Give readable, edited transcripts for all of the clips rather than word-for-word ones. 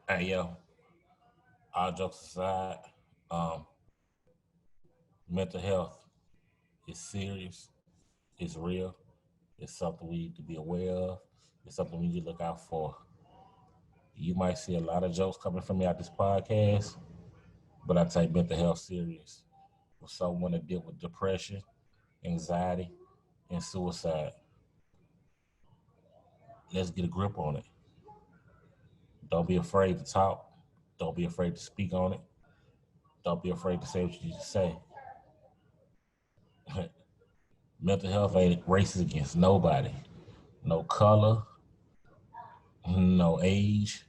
Hey yo, all jokes aside, um, mental health is serious, it's real, it's something we need to be aware of, it's something we need to look out for. You might see a lot of jokes coming from me out this podcast, but I take mental health serious. For someone to deal with depression, anxiety, and suicide, let's get a grip on it. Don't be afraid to talk. Don't be afraid to speak on it. Don't be afraid to say what you need to say. Mental health ain't racist against nobody. No color, no age,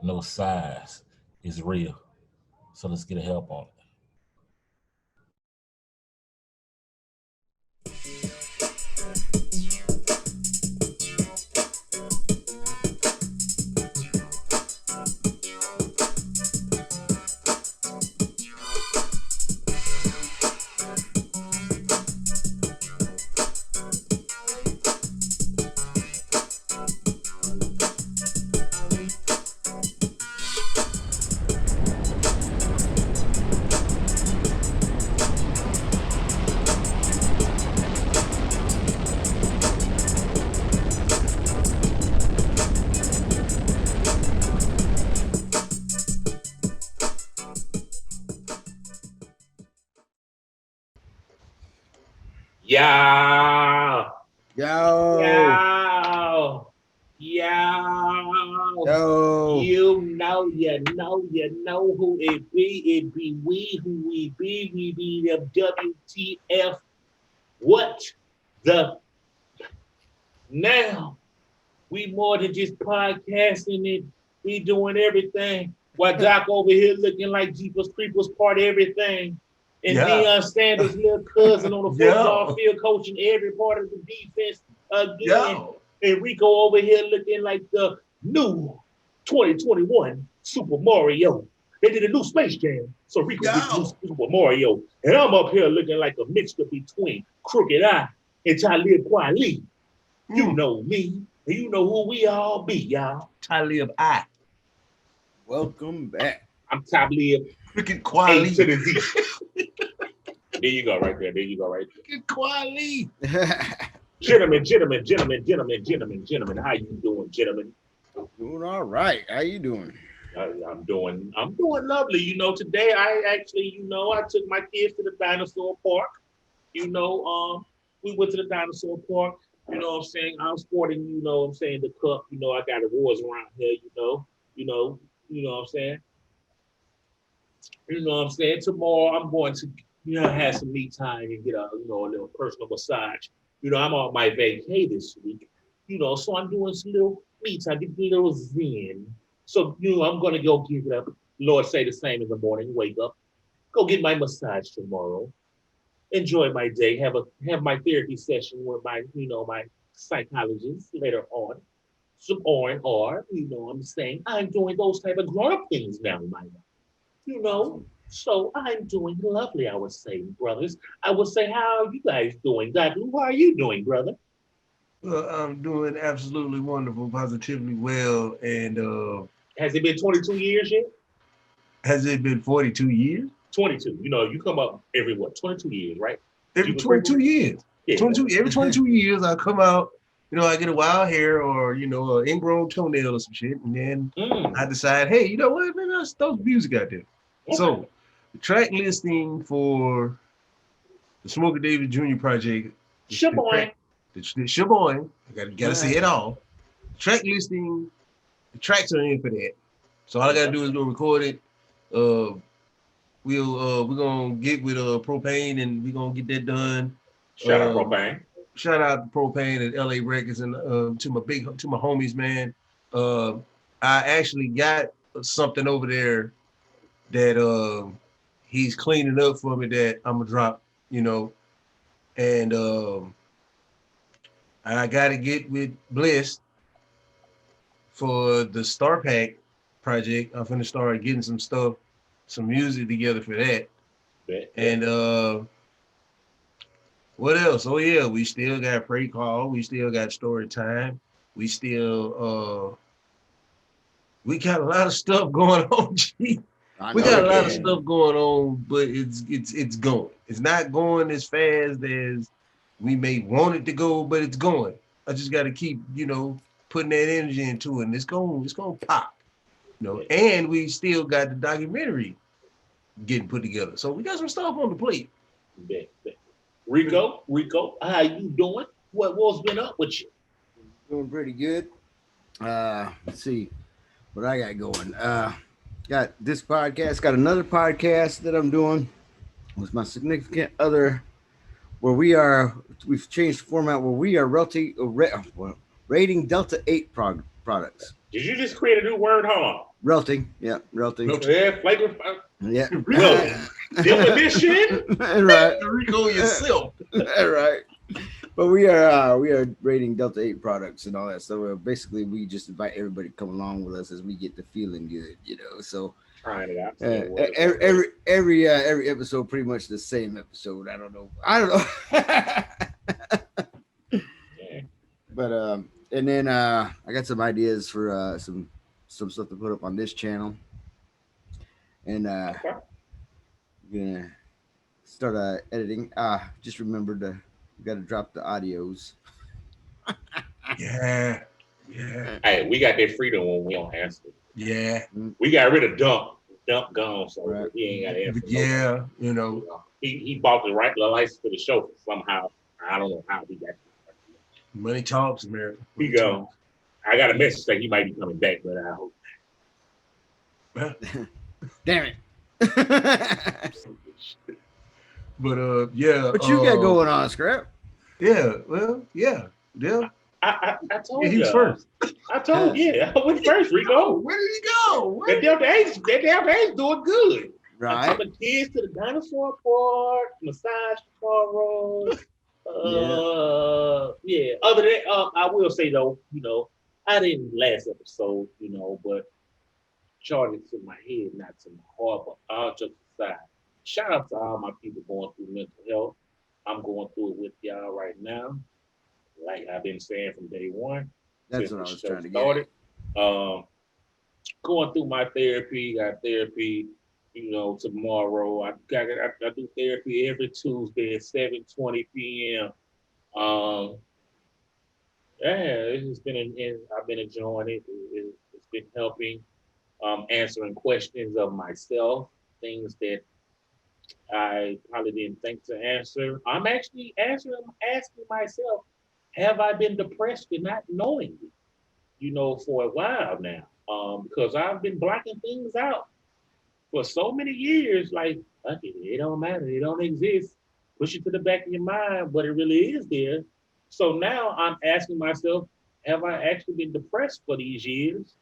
no size. It's real. So let's get a help on it. Yeah, Yo, yeah, yeah. yo, You know who it be. It be we who we be. We be the WTF. What the now? We more than just podcasting it. We doing everything. While Doc over here looking like Jeepers Creepers part of everything. And Yeah. Deion Sanders' little cousin on the football Yo. field coaching every part of the defense again. Yo. And Rico over here looking like the new 2021 Super Mario. They did a new Space Jam. So Rico did the new Yo. Super Mario. And I'm up here looking like a mixture between Crooked Eye and Talib Kweli. You Mm. know me. And you know who we all be, y'all. Talib I. welcome back. I'm Talib Cricket A Quali. to the Z. There you go right there. There you go right there. Cricket Quali. Gentlemen. How you doing, gentlemen? Doing all right. How you doing? I'm doing lovely. Today I actually, I took my kids to the dinosaur park. We went to the dinosaur park. You know what I'm saying? I'm sporting, what I'm saying, the cup. I got awards around here, what I'm saying? Tomorrow I'm going to, have some me time and get a little personal massage. I'm on my vacay this week, so I'm doing some little me time, get a little zen. So, I'm going to go give it up. Lord say the same in the morning, wake up, go get my massage tomorrow, enjoy my day, have my therapy session with my psychologist later on. Some R&R, I'm saying I'm doing those type of grown-up things now in my life you know. So I'm doing lovely, I would say, brothers. I would say, how are you guys doing? Dr. How are you doing, brother? Well, I'm doing absolutely wonderful, positively well. And Has it been 22 years yet? has it been 42 years? 22. You come up every what? 22 years, right? Every Jeepers 22 Creepers? years. Yeah. 22 every 22 years I come out, I get a wild hair or, an ingrown toenail or some shit. And then I Mm, decide, hey, you know what? Man, let's throw some music out there. okay. So the track listing for the Smoker David Jr. project, the track, Shaboy. the Shaboy, I gotta say Right. it all. The track listing, the tracks are in for that. So all I gotta Okay. do is go record it. Uh, we're gonna get with propane and we're gonna get that done. Shout out Um, Propane. Shout out to propane and LA Records and to my homies, man. Uh, I actually got something over there that he's cleaning up for me that I'm gonna drop, you know, and I gotta get with Bliss for the Star Pack project. I'm gonna start getting some stuff, some music together for that. Bet. And what else? Oh yeah, we still got Pray Call. We still got Story Time. We still we got a lot of stuff going on, G. I We know got a it lot of can. stuff going on, but it's going. It's not going as fast as we may want it to go, but it's going. I just got to keep, putting that energy into it, and it's gonna pop. And we still got the documentary getting put together, so we got some stuff on the plate. Bet. Rico, how you doing? What's been up with you? Doing pretty good. Let's see what I got going. Got this podcast, got another podcast that I'm doing with my significant other, where we've changed the format where we are rating Delta 8 products. Did you just create a new word, huh? Relting, yeah, relting. Yeah, flagrant. Yeah. Well, definition. Right. Rico yourself. Right. But we are rating Delta 8 products and all that. So basically, we just invite everybody to come along with us as we get to feeling good, So Trying it out. every episode, pretty much the same episode. I don't know. Yeah. But and then I got some ideas for some stuff to put up on this channel, and Okay. gonna start editing. Just remembered we got to drop the audios. Yeah. Hey, we got that freedom when we don't answer. Yeah. We got rid of Dump. Dump gone, so Right. he ain't got to answer. Yeah. He bought the license for the show somehow. I don't know how he got it. Money talks, America. He go. I got a message saying he might be coming back, but I hope. Damn it. But yeah. What you got going on, Scrap? Yeah. Well, yeah. I told Yeah, you. he's first. I told you. I went first, Rico. Where did he go? That Delta 8's doing good. I Right. took the kids to the dinosaur park, massage tomorrow. Yeah. Other than I will say though, I didn't last episode, but charged it to my head, not to my heart, but all jokes aside. Shout out to all my people going through mental health. I'm going through it with y'all right now. Like I've been saying from day one. That's what I was trying to get at. Going through my therapy, got therapy, tomorrow. I do therapy every Tuesday at 7:20 p.m. It's been I've been enjoying it. It's been helping answering questions of myself, things that I probably didn't think to answer. I'm actually asking myself, have I been depressed and not knowing it? For a while now. Because I've been blocking things out for so many years, like, okay, it don't matter, it don't exist. Push it to the back of your mind, but it really is there. So now I'm asking myself, have I actually been depressed for these years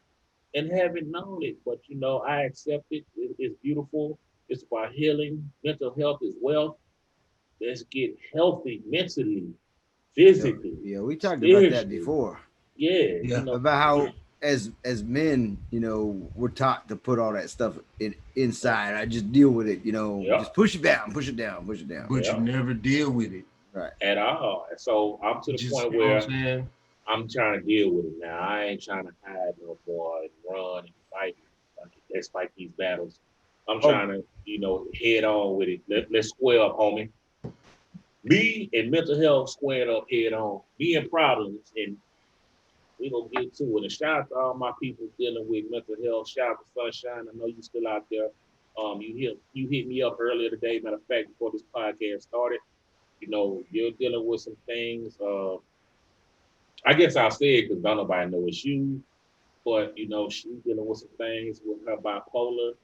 and haven't known it? But I accept it. It's beautiful. It's about healing. Mental health is wealth. Let's get healthy mentally, physically. Yeah, we talked about that before. Yeah. About how as men, we're taught to put all that stuff inside. I just deal with it, just push it down. But Yeah. you never deal with it. Right. At all. So I'm to the point where I'm trying to deal with it now. I ain't trying to hide no more and run and fight. Let's fight these battles. I'm trying to, head on with it. Let's square up, homie. Me and mental health squared up head on. Me and problems, and we gonna get to it. And shout out to all my people dealing with mental health. Shout out to Sunshine. I know you still out there. You hit me up earlier today. Matter of fact, before this podcast started, you're dealing with some things. I guess I'll say it because don't nobody know it's you. But she's dealing with some things with her bipolar.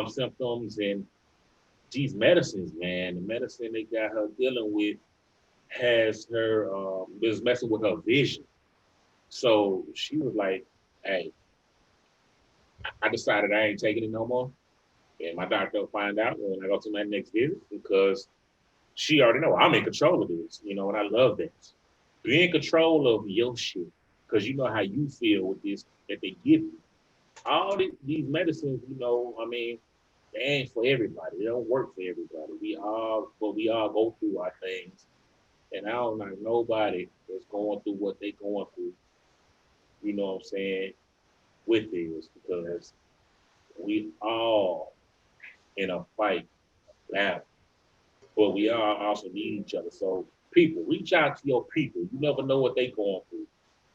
Symptoms and these medicines, man. The medicine they got her dealing with has her is messing with her vision. So she was like, "Hey, I decided I ain't taking it no more." And my doctor will find out when I go to my next visit because she already know I'm in control of this, and I love that. Be in control of your shit because you know how you feel with this that they give you. All these medicines, they ain't for everybody. They don't work for everybody. We all go through our things. And I don't know nobody that's going through what they going through you know what I'm saying, with this because we all in a fight now, but we all also need each other. So people, reach out to your people. You never know what they going through.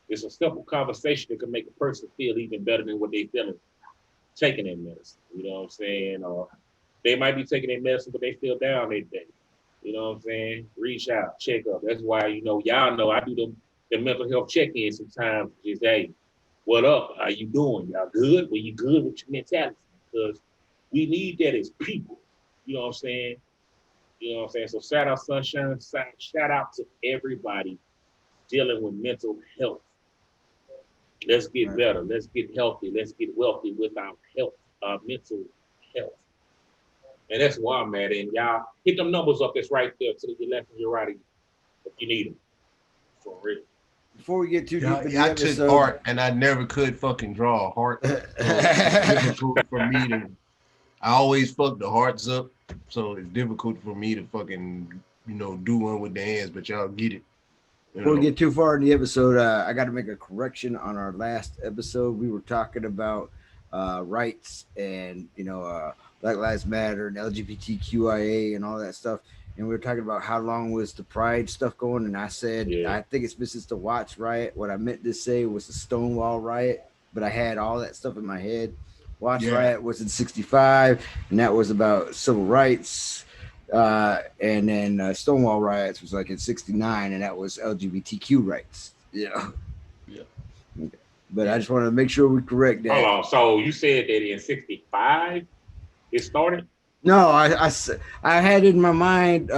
It's a simple conversation that can make a person feel even better than what they feeling taking their medicine. You know what I'm saying? Or they might be taking their medicine, but they feel down that day. You know what I'm saying? Reach out, check up. That's why, y'all know I do the mental health check-in sometimes. Just, hey, what up? How you doing? Y'all good? Well, you good with your mentality? Because we need that as people. You know what I'm saying? You know what I'm saying? So shout out Sunshine, shout out to everybody dealing with mental health. Let's get better. Let's get healthy. Let's get wealthy with our health, our mental health. And that's why I'm at. And y'all hit them numbers up that's right there to your left and your right if you need them. For real. Before we get too deep into the I took episode, art and I never could fucking draw a heart. So it's difficult for me to. I always fuck the hearts up, so it's difficult for me to fucking do one with the hands. But y'all get it. Before we get too far in the episode, I got to make a correction on our last episode. We were talking about rights and Black Lives Matter and LGBTQIA and all that stuff. And we were talking about how long was the Pride stuff going. And I said, I think it's been since the Watts riot. What I meant to say was the Stonewall riot, but I had all that stuff in my head. Watts riot was in 65, and that was about civil rights. And then Stonewall riots was like in 69, and that was LGBTQ rights. Yeah. Okay. But I just wanted to make sure we correct that. Hold on. So you said that in 65 it started? No, I had in my mind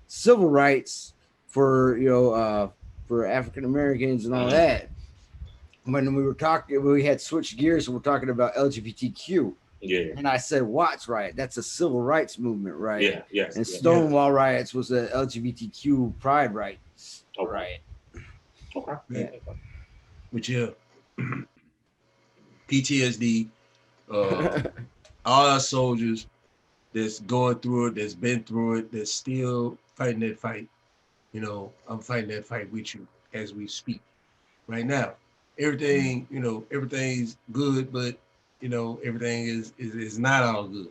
civil rights for for African Americans and all that. When we were talking, we had switched gears and we're talking about LGBTQ. Yeah. And I said Watts riot. That's a civil rights movement, right? Yeah. Yes. And Stonewall riots was a LGBTQ pride rights riot. Okay. Yeah. But PTSD. All our soldiers that's going through it, that's been through it, that's still fighting that fight. I'm fighting that fight with you as we speak right now. Everything, everything's good, but everything is not all good.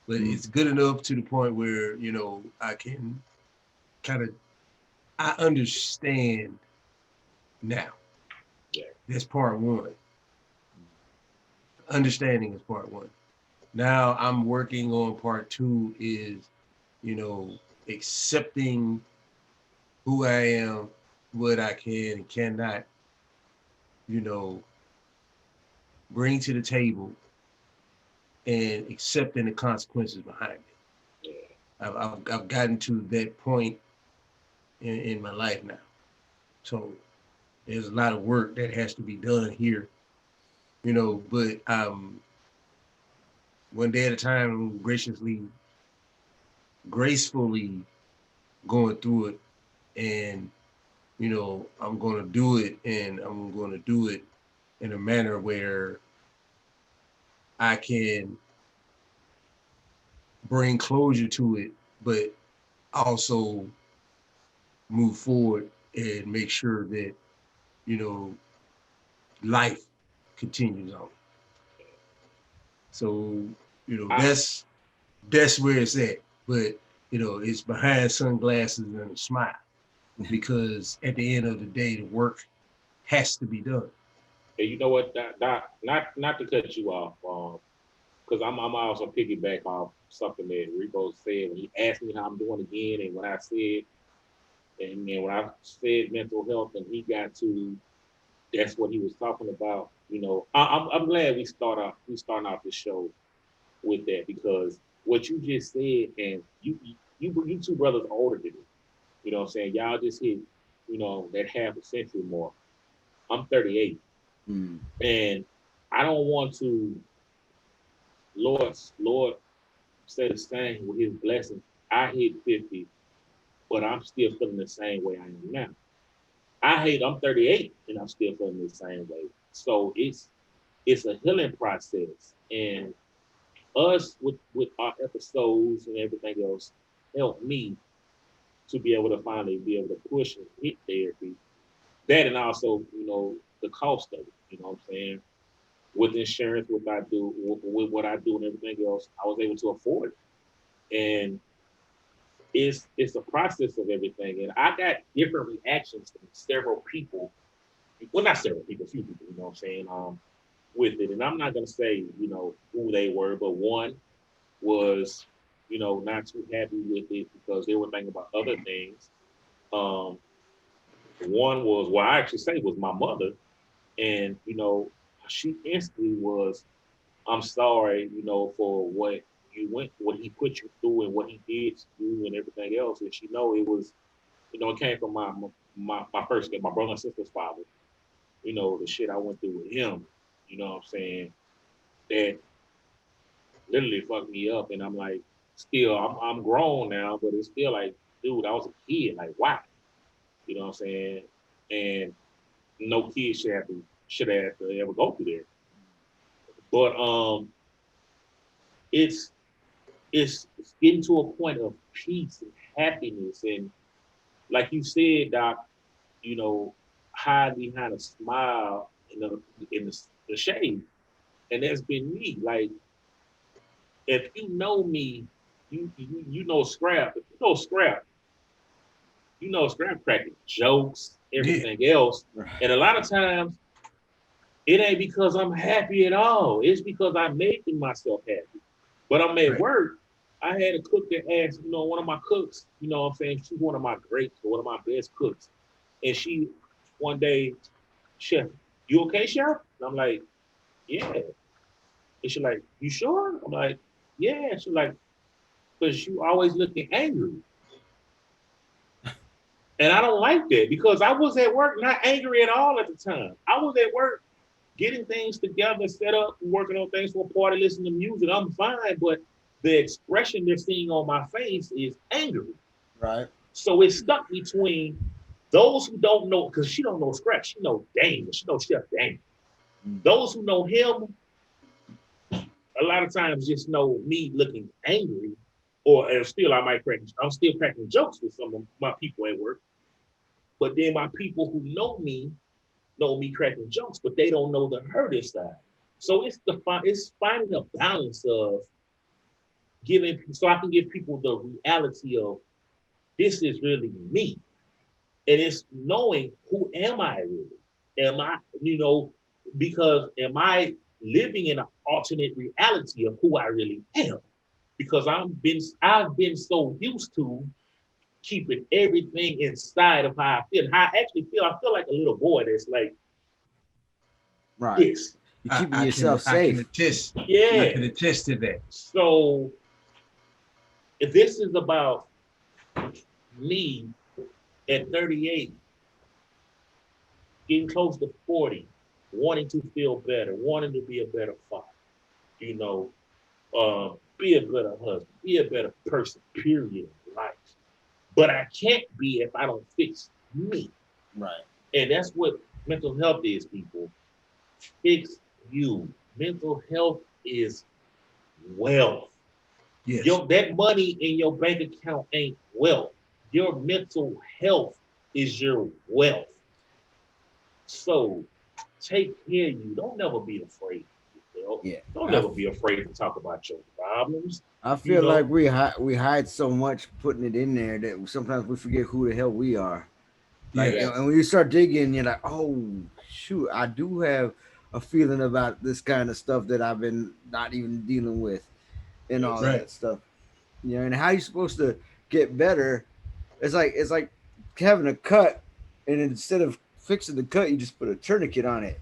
But it's good enough to the point where, I can I understand now. Yeah. That's part one. Understanding is part one. Now I'm working on part two is, accepting who I am, what I can and cannot, bring to the table and accepting the consequences behind it. Yeah. I've gotten to that point in my life now. So there's a lot of work that has to be done here, but one day at a time, I'm gracefully going through it, and I'm going to do it, and I'm going to do it in a manner where I can bring closure to it, but also move forward and make sure that life continues on. So that's where it's at, but it's behind sunglasses and a smile, because at the end of the day, the work has to be done. And you know what, not to cut you off, because I'm also piggyback off something that Rico said when he asked me how I'm doing again, and when I said mental health, and he got to, that's what he was talking about. I'm glad we starting off this show with that, because what you just said, and you two brothers older than me. You know what I'm saying? Y'all just hit, that half a century mark. I'm 38. And I don't want to, Lord say the same with his blessing. I hit 50, but I'm still feeling the same way I am now. I'm 38 and I'm still feeling the same way. So it's a healing process. And us with our episodes and everything else helped me to be able to finally be able to push and hit therapy. That, and also, the cost of it. You know what I'm saying? With insurance, with what I do and everything else, I was able to afford it. And it's a process of everything. And I got different reactions from several people. Well, not several people, a few people, you know what I'm saying, with it. And I'm not gonna say, who they were, but one was, not too happy with it because they were thinking about other things. Um, One was, well, I actually say was my mother. And, she instantly was, I'm sorry, for what he put you through and what he did to you and everything else. And she know it was, it came from my first my brother and sister's father. The shit I went through with him, you know what I'm saying, that literally fucked me up. And I'm like, still, I'm grown now, but it's still like, dude, I was a kid. Like, why? You know what I'm saying? And no kid should have to ever go through that. But it's it's getting to a point of peace and happiness, and like you said, Doc, hide behind a smile in the shade, and that's been me. Like, if you know me, you know Scrap. If you know Scrap cracking jokes, Yeah. everything else, and a lot of times it ain't because I'm happy at all. It's because I'm making myself happy. But I'm at Right. work. I had a cook that asked, one of my cooks, what I'm saying, she's one of my greats, one of my best cooks. And she, one day, Chef, you okay, Chef? And I'm like, yeah. And she's like, you sure? I'm like, yeah. She's like, because you always looking angry. And I don't like that because I was at work not angry at all at the time. I was at work getting things together, set up, working on things for a party, listening to music. I'm fine, but the expression they're seeing on my face is angry. Right. So it's stuck between those who don't know, because she don't know Scratch, she know Dane, she know Chef Dane. Those who know him, a lot of times just know me looking angry, or still I'm still cracking jokes with some of my people at work. But then my people who know me cracking jokes, but they don't know the hurted side. So it's finding a balance of giving, so I can give people the reality of this is really me, and it's knowing who am I really? Am I, because am I living in an alternate reality of who I really am? Because I've been so used to keeping everything inside of how I feel. And how I actually feel, I feel like a little boy that's like Right. this. You're keeping I yourself I can safe. attest. I Yeah. can attest to that. So if this is about me at 38, getting close to 40, wanting to feel better, wanting to be a better father, be a better husband, be a better person, period, in life. But I can't be if I don't fix me. Right. And that's what mental health is, people. Fix you. Mental health is wealth. Yes. That money in your bank account ain't wealth. Your mental health is your wealth. So take care of you. Don't never be afraid. Yeah. Don't never be afraid to talk about your problems. I You feel like know, we hide so much putting it in there that sometimes we forget who the hell we are. Like, Yes. and when you start digging, you're like, oh shoot, I do have a feeling about this kind of stuff that I've been not even dealing with, and all yes. Right. that stuff. And how you supposed to get better? It's like having a cut, and instead of fixing the cut, you just put a tourniquet on it.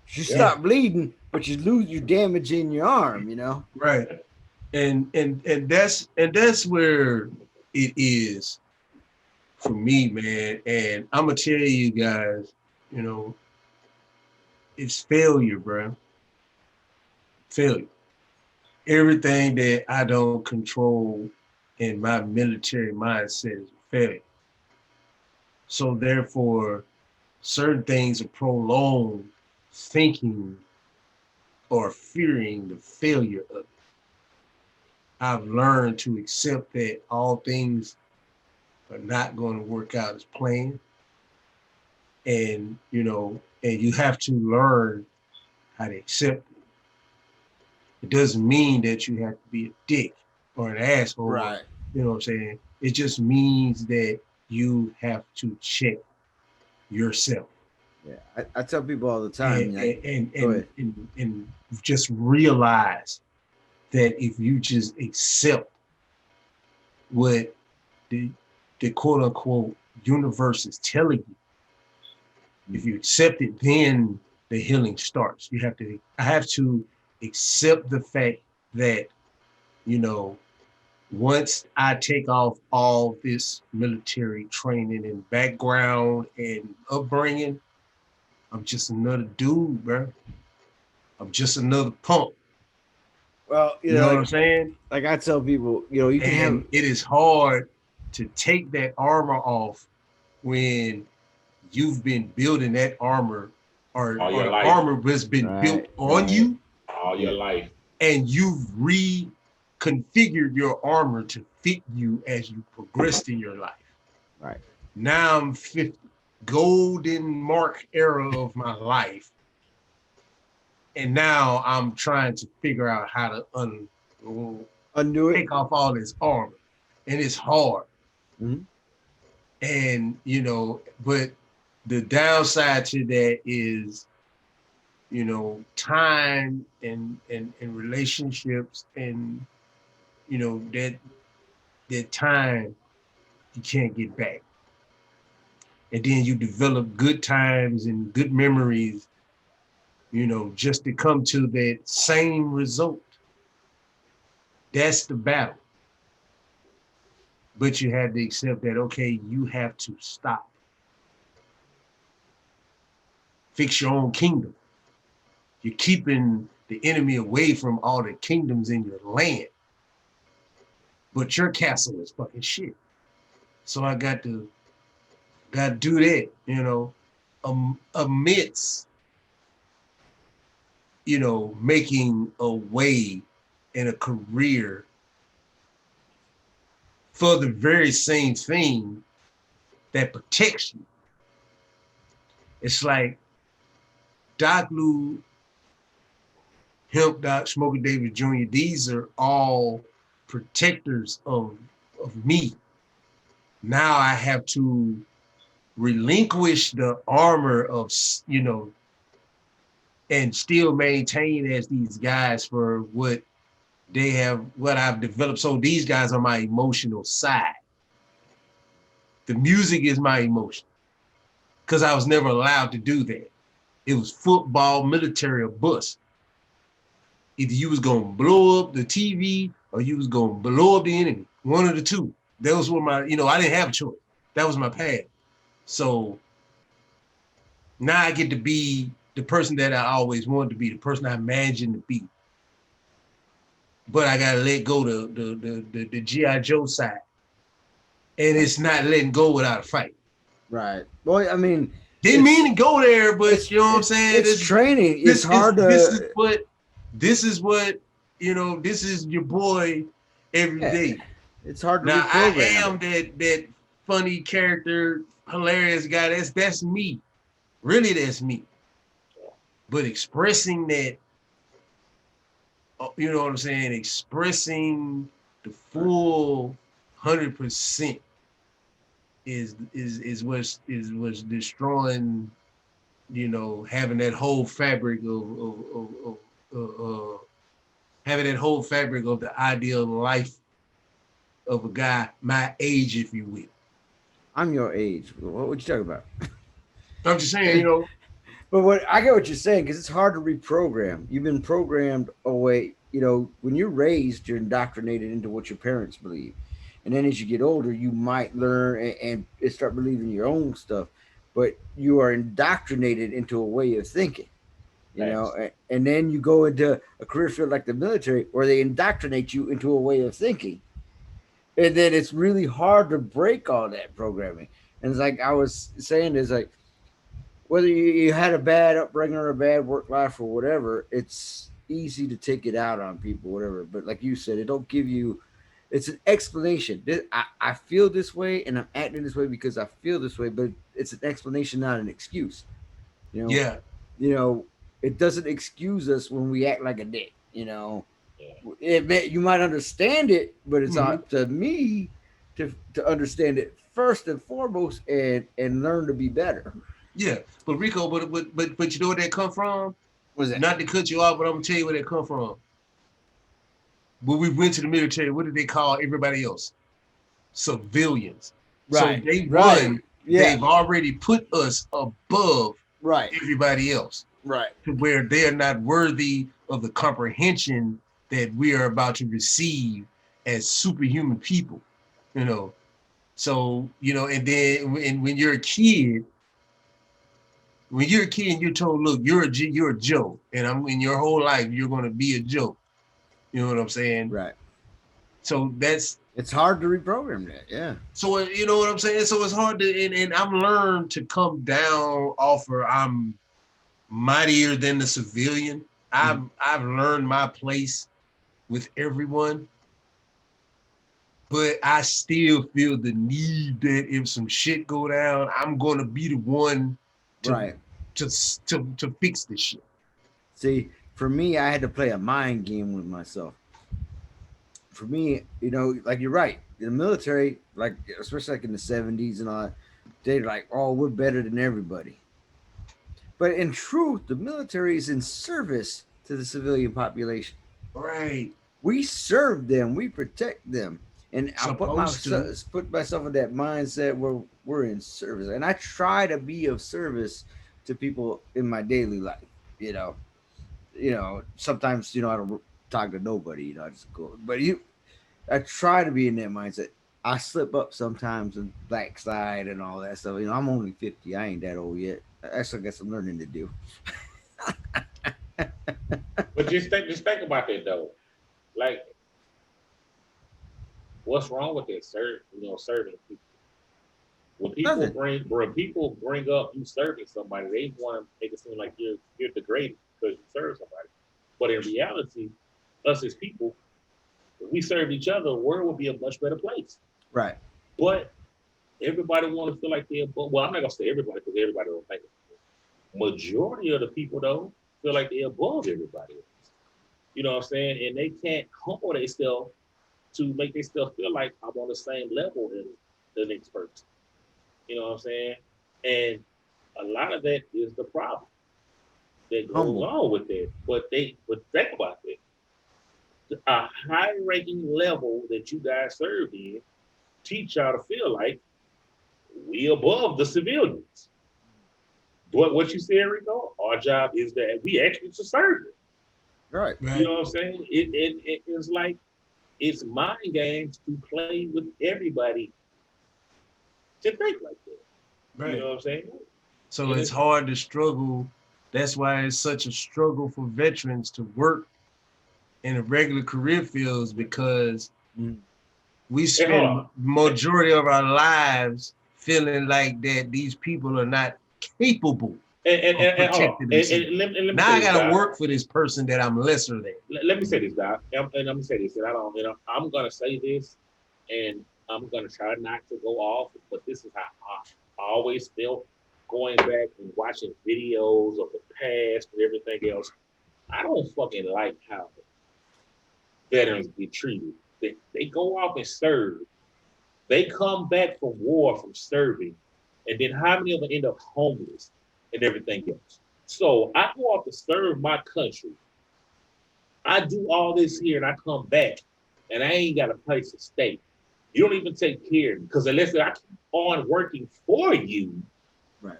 You Yeah. stop bleeding, but you damage in your arm. You know. Right. And that's where it is for me, man. And I'm gonna tell you guys, you know, it's failure, bro. Failure. Everything that I don't control in my military mindset is failure. So therefore, certain things are prolonged thinking or fearing the failure of it. I've learned to accept that all things are not going to work out as planned. And, and you have to learn how to accept it. It doesn't mean that you have to be a dick or an asshole. Right. You know what I'm saying? It just means that you have to check yourself. Yeah, I tell people all the time. And just realize that if you just accept what the quote unquote universe is telling you, if you accept it, then the healing starts. I have to accept the fact that, you know, once I take off all this military training and background and upbringing, I'm just another dude, bro. I'm just another punk. Well, You know what I'm saying? Like I tell people, you can have. It is hard to take that armor off when you've been building that armor, or All your the life. armor has been built on you, all your life, and you've reconfigured your armor to fit you as you progressed in your life. Right. Now I'm 50, golden mark era of my life, and now I'm trying to figure out how to undo it, take off all this armor, and it's hard. Mm-hmm. And but the downside to that is, time and relationships, and that time you can't get back. And then you develop good times and good memories, just to come to that same result. That's the battle. But you have to accept that, okay, you have to stop. Fix your own kingdom. You're keeping the enemy away from all the kingdoms in your land. But your castle is fucking shit. So I got to do that, amidst, making a way and a career for the very same thing that protects you. It's like Doc Lou, Hemp Doc, Smokey Davis Jr., these are all protectors of me. Now I have to relinquish the armor of, and still maintain as these guys for what I've developed. So these guys are my emotional side. The music is my emotion, because I was never allowed to do that. It was football, military, or bust. Either you was gonna blow up the TV or you was gonna blow up the enemy. One of the two. Those were my, I didn't have a choice. That was my path. So now I get to be the person that I always wanted to be, the person I imagined to be. But I gotta let go the G.I. Joe side. And it's not letting go without a fight. Right. Well, I mean, didn't mean to go there, but you know what I'm saying? It's training. It's hard to. This is what, this is your boy every day. It's hard to now, reprogram. I am that funny character, hilarious guy. That's me. Really, that's me. But expressing that, you know what I'm saying? Expressing the full 100% is what's destroying, having that whole fabric of having that whole fabric of the ideal life of a guy my age, if you will. I'm your age. What would you talk about? I'm just saying, But I get what you're saying, because it's hard to reprogram. You've been programmed away. When you're raised, you're indoctrinated into what your parents believe. And then as you get older, you might learn and start believing your own stuff. But you are indoctrinated into a way of thinking. And then you go into a career field like the military, where they indoctrinate you into a way of thinking. And then it's really hard to break all that programming. And it's like I was saying, is like, whether you had a bad upbringing or a bad work life or whatever, it's easy to take it out on people, whatever. But like you said, it don't give you, it's an explanation. I feel this way and I'm acting this way because I feel this way, but it's an explanation, not an excuse. Yeah. it doesn't excuse us when we act like a dick. You know, Yeah. you might understand it, but it's Mhm. up to me to understand it first and foremost, and learn to be better. Yeah, but Rico, but you know where that come from? Was that Not to cut you off, but I'm gonna tell you where that come from. When we went to the military, what did they call everybody else? Civilians. So right? day Right. one, Yeah. they've already put us above Right. everybody else Right. to where they are not worthy of the comprehension that we are about to receive as superhuman people, you know. So, and then when you're a kid, and you're told, look, you're a Joe, and I'm in your whole life you're gonna be a Joe. You know what I'm saying? Right. So that's It's hard to reprogram that. Yeah. so you know what I'm saying. So it's hard to, and I've learned to come down off of I'm mightier than the civilian. I've learned my place with everyone, but I still feel the need that if some shit go down, I'm gonna be the one to Right. to fix the shit. See, for me, I had to play a mind game with myself. For me, like you're right. In the military, like especially like in the '70s and all that, they're like, "Oh, we're better than everybody." But in truth, the military is in service to the civilian population. Right. We serve them, we protect them, and I Supposed to. put myself in that mindset where we're in service, and I try to be of service to people in my daily life. You know, sometimes I don't talk to nobody. I just go, but I try to be in that mindset. I slip up sometimes and backslide and all that stuff. I'm only 50. I ain't that old yet. I still got some learning to do. But just think about that though. Like, what's wrong with that? Serving people. Nothing. When people bring up you serving somebody, they want to make it seem like you're degraded because you serve somebody. But in reality, us as people, if we served each other, the world would be a much better place. Right. But everybody want to feel like they're above. Well, I'm not gonna say everybody because everybody don't think it. Majority of the people though feel like they're above everybody else. You know what I'm saying? And they can't humble themselves to make themselves feel like I'm on the same level as the next person. You know what I'm saying? And a lot of that is the problem that goes Humble. on with that. But think about that. A high ranking level that you guys served in teach y'all to feel like we above the civilians. But what you said, Rico, our job is that we actually to serve them. Right. You Right. know what I'm saying? It's like it's mind games to play with everybody to think like that. You Right. know what I'm saying? So And it's it's hard to struggle. That's why it's such a struggle for veterans to work in a regular career fields because Mm. we hey, hold spend on. majority of our lives feeling like that these people are not capable of And hold on. protecting themselves. And let me Now say I this, got to Doc. work for this person that I'm lesser than. Let me say this, Doc. And I'm gonna say this, and I don't, I'm gonna say this, and I'm gonna try not to go off, but this is how I always felt going back and watching videos of the past and everything else. I don't fucking like how veterans get treated. They go off and serve. They come back from war from serving, and then how many of them end up homeless and everything else? So I go off to serve my country. I do all this here and I come back and I ain't got a place to stay. You don't even take care of me because unless I keep on working for you, Right.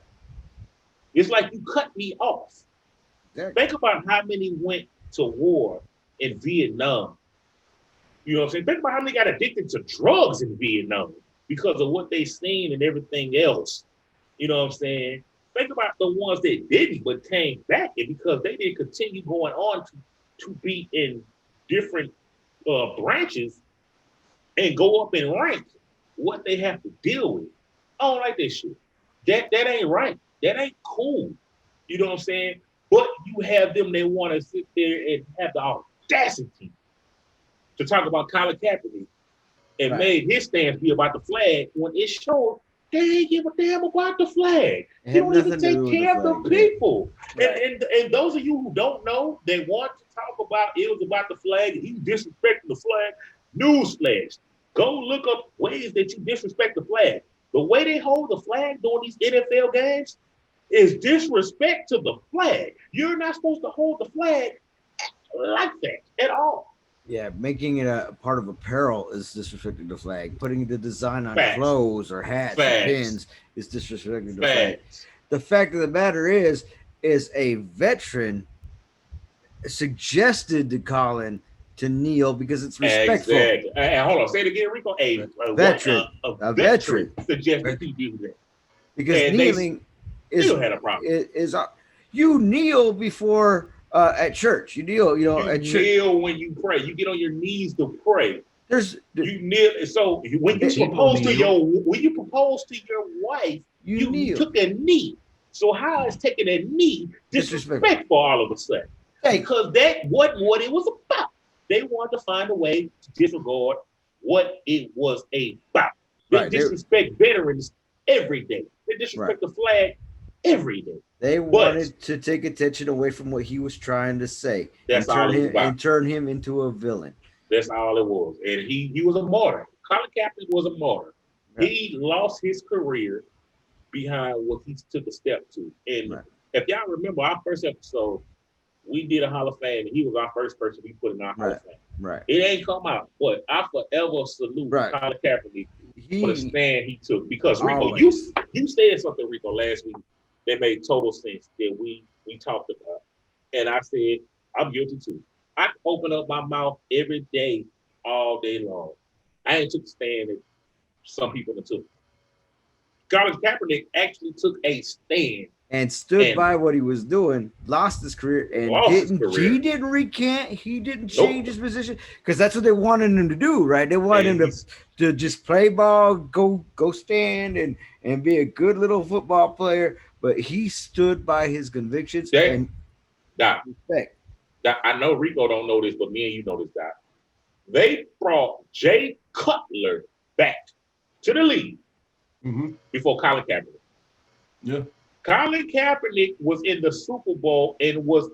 it's like you cut me off. Exactly. Think about how many went to war in Vietnam. You know what I'm saying? Think about how many got addicted to drugs in Vietnam because of what they seen and everything else. You know what I'm saying? Think about the ones that didn't but came back and because they didn't continue going on to be in different branches and go up in rank, what they have to deal with. I don't like that shit. That ain't right. That ain't cool. You know what I'm saying? But you have them that want to sit there and have the audacity to talk about Colin Kaepernick and Right. made his stance be about the flag when it showed They ain't give a damn about the flag. It You had don't even nothing to do take with the care of flag, the yeah. people. Right. And those of you who don't know, they want to talk about it was about the flag. He disrespecting the flag. Newsflash. Go look up ways that you disrespect the flag. The way they hold the flag during these NFL games is disrespect to the flag. You're not supposed to hold the flag like that at all. Yeah, making it a part of apparel is disrespecting the flag. Putting the design on Facts. clothes or hats or Facts. pins is disrespecting the flag. Facts. The fact of the matter is a veteran suggested to Colin to kneel because it's respectful. Exactly. And hold on, say it again, Rico. Veteran. A veteran. suggested he do that. Because And kneeling they still had a problem. is you kneel before at church. You kneel, You at church. kneel when you pray. You get on your knees to pray. There's You kneel. So when you propose to your wife, you kneel. took a knee. So how is taking a knee disrespectful all of a sudden? Hey, Because that wasn't what it was about. They wanted to find a way to disregard what it was about. They Right, disrespect veterans every day. They disrespect the flag every day. they wanted to take attention away from what he was trying to say That's all it was about. and turn him into a villain. That's all it was. And he was a martyr. Colin Kaepernick was a martyr. Right. He lost his career behind what he took a step to. And Right. if y'all remember our first episode, we did a Hall of Fame, and he was our first person we put in our Hall of Fame. Right. It ain't come out, but I forever salute Colin Kaepernick for the stand he took. Because Rico, you said something, Rico, last week that made total sense that we talked about. And I said, I'm guilty too. I open up my mouth every day, all day long. I ain't took a stand that some people have took. Colin Kaepernick actually took a stand and stood by what he was doing, lost his career, and he didn't recant, he didn't change his position, because that's what they wanted him to do, right? They wanted him to just play ball, go stand, and be a good little football player, but he stood by his convictions and respect. I know Rico don't know this, but me and you know this, Doc. They brought Jay Cutler back to the league before Colin Kaepernick. Yeah. Colin Kaepernick was in the Super Bowl and was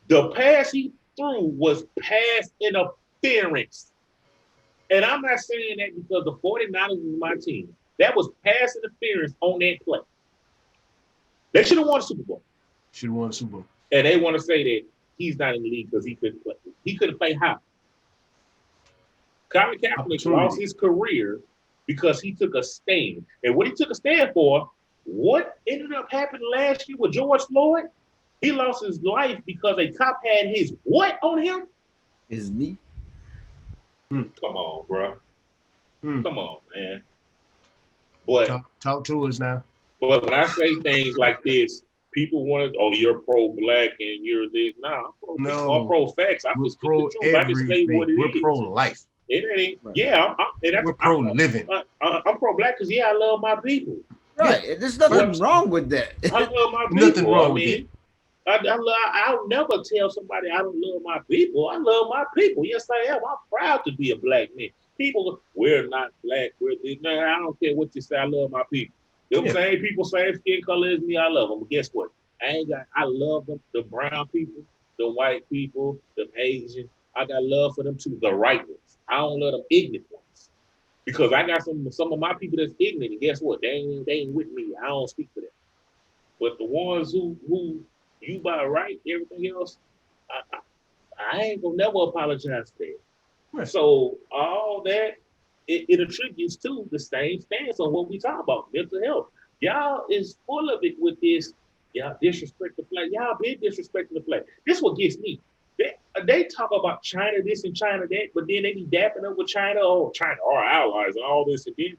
the pass he threw was pass interference. And I'm not saying that because the 49ers is my team. That was pass interference on that play. They should have won the Super Bowl. Should have won the Super Bowl. And they want to say that he's not in the league because he couldn't play. He couldn't play how? Colin Kaepernick lost his career because he took a stand. And what he took a stand for, what ended up happening last year with George Floyd? He lost his life because a cop had his what on him? His knee. Come on, bro. Come on, man. But talk to us now. But when I say things like this, people want to, you're pro-black and you're this. Nah, I'm pro-facts. I'm just pro-everything. I can say what it is. We're pro-life. It ain't. Right. Yeah, we're pro-living. I'm pro-black because I love my people. Right. Yeah. There's nothing wrong with that. I love my people. Nothing wrong with it. I'll never tell somebody I don't love my people. I love my people. Yes, I am. I'm proud to be a black man. People, we're not black. We're this. No, I don't care what you say. I love my people. Them same people, same skin color as me. I love them. But guess what? I love them. The brown people, the white people, the Asian. I got love for them too. The right ones. I don't love them ignorant ones. Because I got some of my people that's ignorant, and guess what? They ain't with me. I don't speak for them. But the ones who you by right, everything else, I ain't gonna never apologize for that. Right. So all that it attributes to the same stance on what we talk about, mental health. Y'all is full of it with this. Y'all disrespect the flag. Y'all been disrespecting the flag. This what gets me. They talk about China this and China that, but then they be dapping up with China. Oh, China, our allies and all this, and then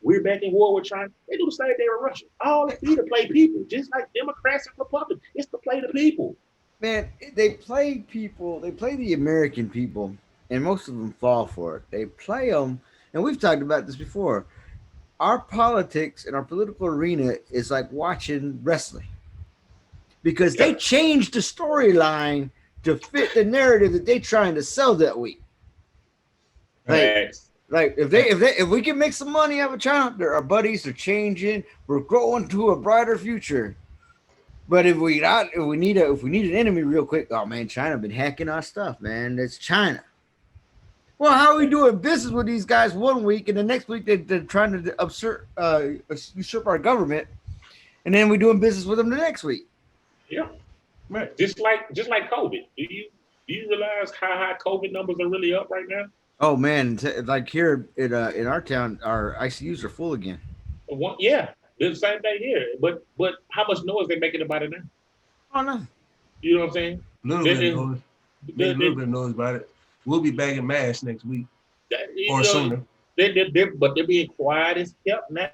we're back in war with China. They do the same thing with Russia. All they be to play people, just like Democrats and Republicans. It's to play the people. Man, they play people. They play the American people, and most of them fall for it. They play them, and we've talked about this before. Our politics and our political arena is like watching wrestling because they changed the storyline to fit the narrative that they're trying to sell that week. Like, Like if we can make some money out of China, our buddies are changing. We're growing to a brighter future. But if we need an enemy real quick, oh man, China been hacking our stuff, man. It's China. Well, how are we doing business with these guys one week, and the next week they're trying to usurp our government, and then we're doing business with them the next week? Yeah. Right. Just like COVID. Do you realize how high COVID numbers are really up right now? Oh man, like here in our town, our ICUs are full again. Yeah, the same thing here. But how much noise they making about it now? Oh no. You know what I'm saying? A little bit of noise. Make a little bit of noise about it. We'll be back in mass next week or sooner. But they're being quiet as kept now,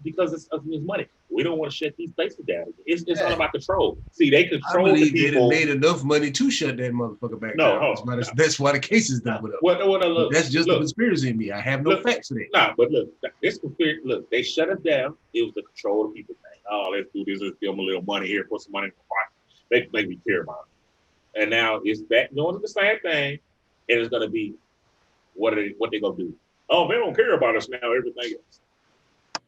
because it's money. We don't want to shut these places down. It's all about control. See, they control I believe the people. they made enough money to shut that motherfucker back down. That's why the case is done with us. Look, that's just the conspiracy in me. I have no facts today. Nah, but look, this conspiracy. Look, they shut us down. It was the control of the people thing. Oh, let's do this. Let's give them a little money here. Put some money in the pocket. Make me care about it. And now it's back going to the same thing, and it's gonna be what they gonna do? Oh, they don't care about us now. Everything else.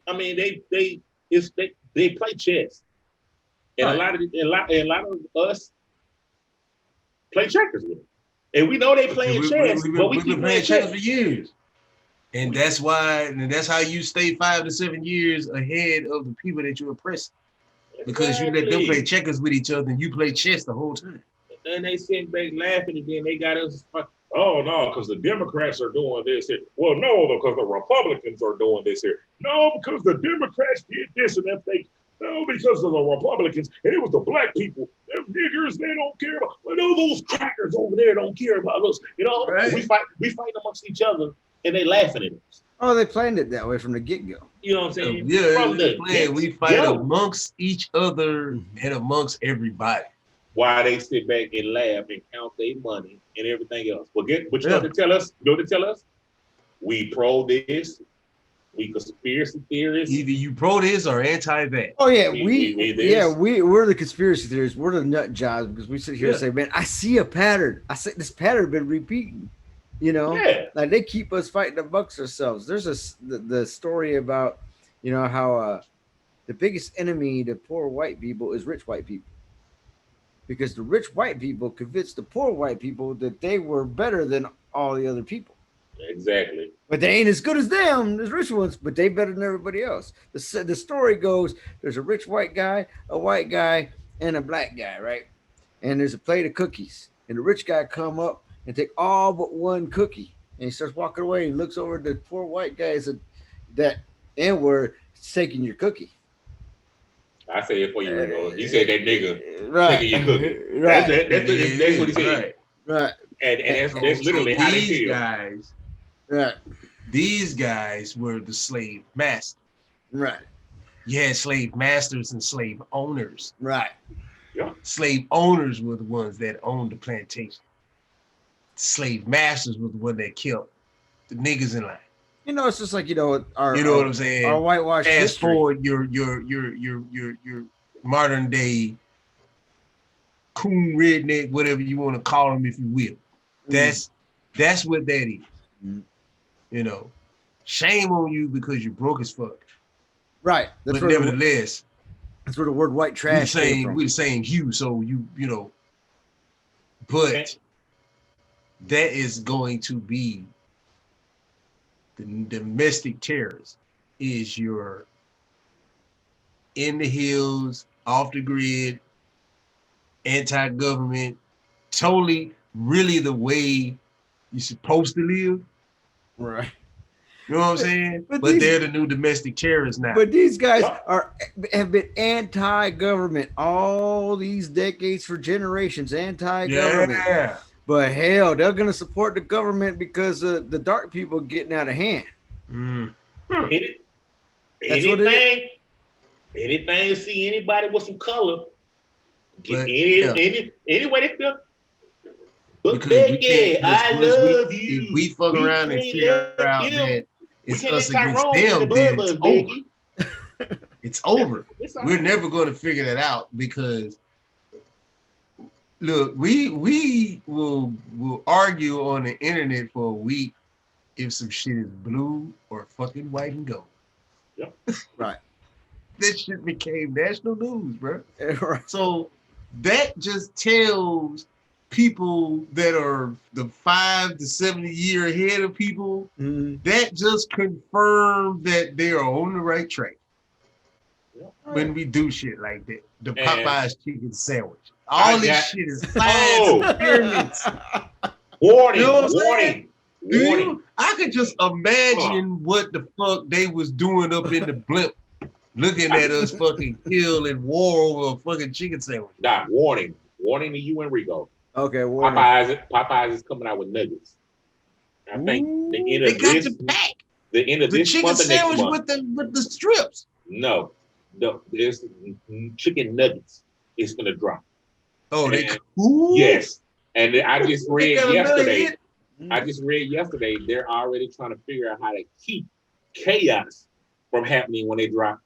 I mean, they play chess, and Right. a lot of us play checkers with them, and we know they playing chess, but we we've keep been playing playing checkers chess for years, and that's how you stay 5 to 7 years ahead of the people that you're oppressing, because you let them play checkers with each other and you play chess the whole time. And they sitting back laughing, and then they got us. Oh no, because the Democrats are doing this here. Well, no, because the Republicans are doing this here. No, because the Democrats did this and that. No, because of the Republicans, and it was the black people. Them niggers, they don't care about. Well, no, those crackers over there don't care about us. You know, right. we fight amongst each other, and they laughing at us. Oh, they planned it that way from the get-go. You know what I'm saying? Yeah, we fight amongst each other and amongst everybody. Why they sit back and laugh and count their money and everything else. But you know what they tell us? You know what they tell us? We pro this, we conspiracy theorists. Either you pro this or anti that. Oh yeah, we're the conspiracy theorists. We're the nut jobs because we sit here and say, man, I see a pattern. I say this pattern been repeating. You know, like they keep us fighting amongst ourselves. There's the story about, you know, how the biggest enemy to poor white people is rich white people. Because the rich white people convinced the poor white people that they were better than all the other people. Exactly. But they ain't as good as them, as rich ones, but they better than everybody else. The story goes, there's a rich white guy, a white guy, and a black guy, right? And there's a plate of cookies. And the rich guy come up and take all but one cookie. And he starts walking away and looks over at the poor white guy and said, that N-word is taking your cookie. I say it for you, Rico. You said that nigga right. taking your cookie. Right. That's what he said. Right. And that's literally how they feel. Guys, right. These guys were the slave masters. Right. You had slave masters and slave owners. Right. Yeah. Slave owners were the ones that owned the plantation. Slave masters were the one that killed the niggas in line. You know, it's just like, you know what I'm saying? Our whitewash Fast history. forward your modern day coon redneck, whatever you want to call them, if you will. That's what that is. Mm. You know, shame on you because you're broke as fuck. Right. But nevertheless, that's where the word white trash came from. We're the same hue, so you know. But that is going to be the domestic terrorist. Is your in the hills, off the grid, anti-government, totally really the way you're supposed to live. Right. You know what I'm saying? But they're the new domestic terrorists now. But these guys have been anti-government all these decades for generations, anti-government. Yeah. But hell, they're gonna support the government because of the dark people getting out of hand. Mm. Anything, see anybody with some color, any way they feel. But I love you. If we fuck around and figure out that it's us against them, then it's over. It's over. We're never going to figure that out because, look, we will argue on the internet for a week if some shit is blue or fucking white and gold. Yep. Right. That shit became national news, bro. Right. So that just tells people that are the 5 to 70 year ahead of people, that just confirmed that they are on the right track. Yep. When we do shit like that. The And Popeyes chicken sandwich. All this shit is science Oh. experiments. Warning, You know what I'm saying? warning. I could just imagine what the fuck they was doing up in the blimp, looking at us fucking kill and war over a fucking chicken sandwich. Doc, warning to you and Rico. Okay, warning. Popeyes is coming out with nuggets. I think the end They of got this, the pack. the end of The this chicken month and next sandwich month. with the strips. No, there's chicken nuggets is gonna drop. Oh, they And- cool. Yes, and I just They read got another yesterday. hit. I just read yesterday they're already trying to figure out how to keep chaos from happening when they drop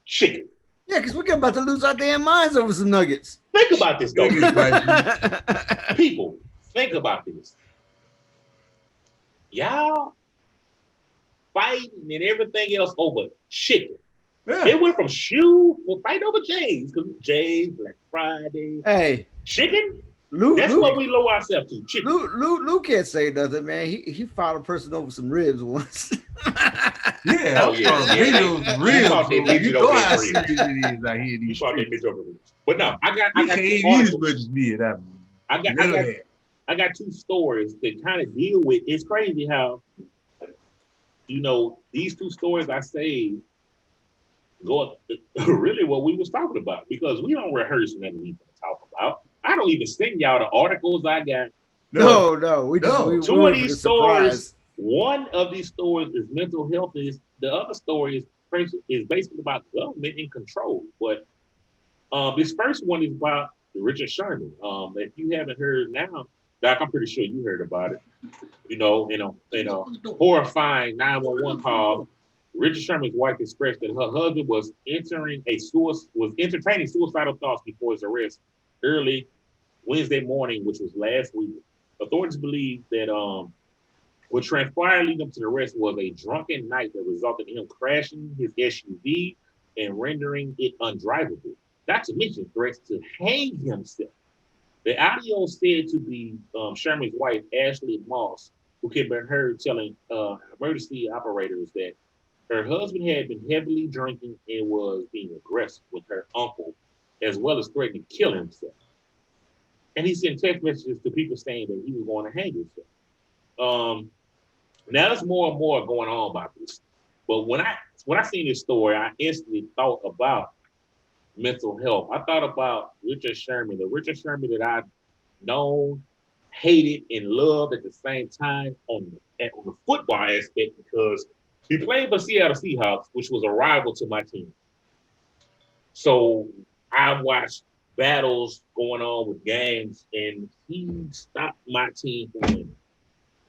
chicken. Yeah, because we're about to lose our damn minds over some nuggets. Think about this, though. Niggas, People, think about this. Y'all fighting and everything else over chicken. Yeah. It went from shoe for fight over Jay's, because Jay's, Black Friday, Hey, chicken. Luke, That's what we low ourselves to. Chicken. Luke can't say nothing, man. He fought a person over some ribs once. Yeah, Oh, yeah. videos You real. thought they bro. did You it know over how there. serious it is out here. You These fought that streets. bitch over. But no, I got You two can't eat articles. as much as me. I got two stories that kind of deal with. It's crazy how, these two stories I saved go really what we was talking about, because we don't rehearse nothing we talk about. I don't even send y'all the articles I got. No. We Two went of for the these stories. surprise. One of these stories is mental health. The other story is basically about government and control. But this first one is about Richard Sherman. If you haven't heard now, Doc, I'm pretty sure you heard about it. In a horrifying 911 call, Richard Sherman's wife expressed that her husband was entertaining suicidal thoughts before his arrest early Wednesday morning, which was last week. Authorities believe that what transpired leading up to the arrest was a drunken night that resulted in him crashing his SUV and rendering it undrivable. Not to mention threats to hang himself. The audio said to be Sherman's wife, Ashley Moss, who can be heard telling emergency operators that her husband had been heavily drinking and was being aggressive with her uncle, as well as threatening to kill himself. And he sent text messages to people saying that he was going to hang himself. Now there's more and more going on about this. But when I seen this story, I instantly thought about mental health. I thought about Richard Sherman, the Richard Sherman that I've known, hated, and loved at the same time on the football aspect, because he played for Seattle Seahawks, which was a rival to my team. So I watched battles going on with games, and he stopped my team from winning.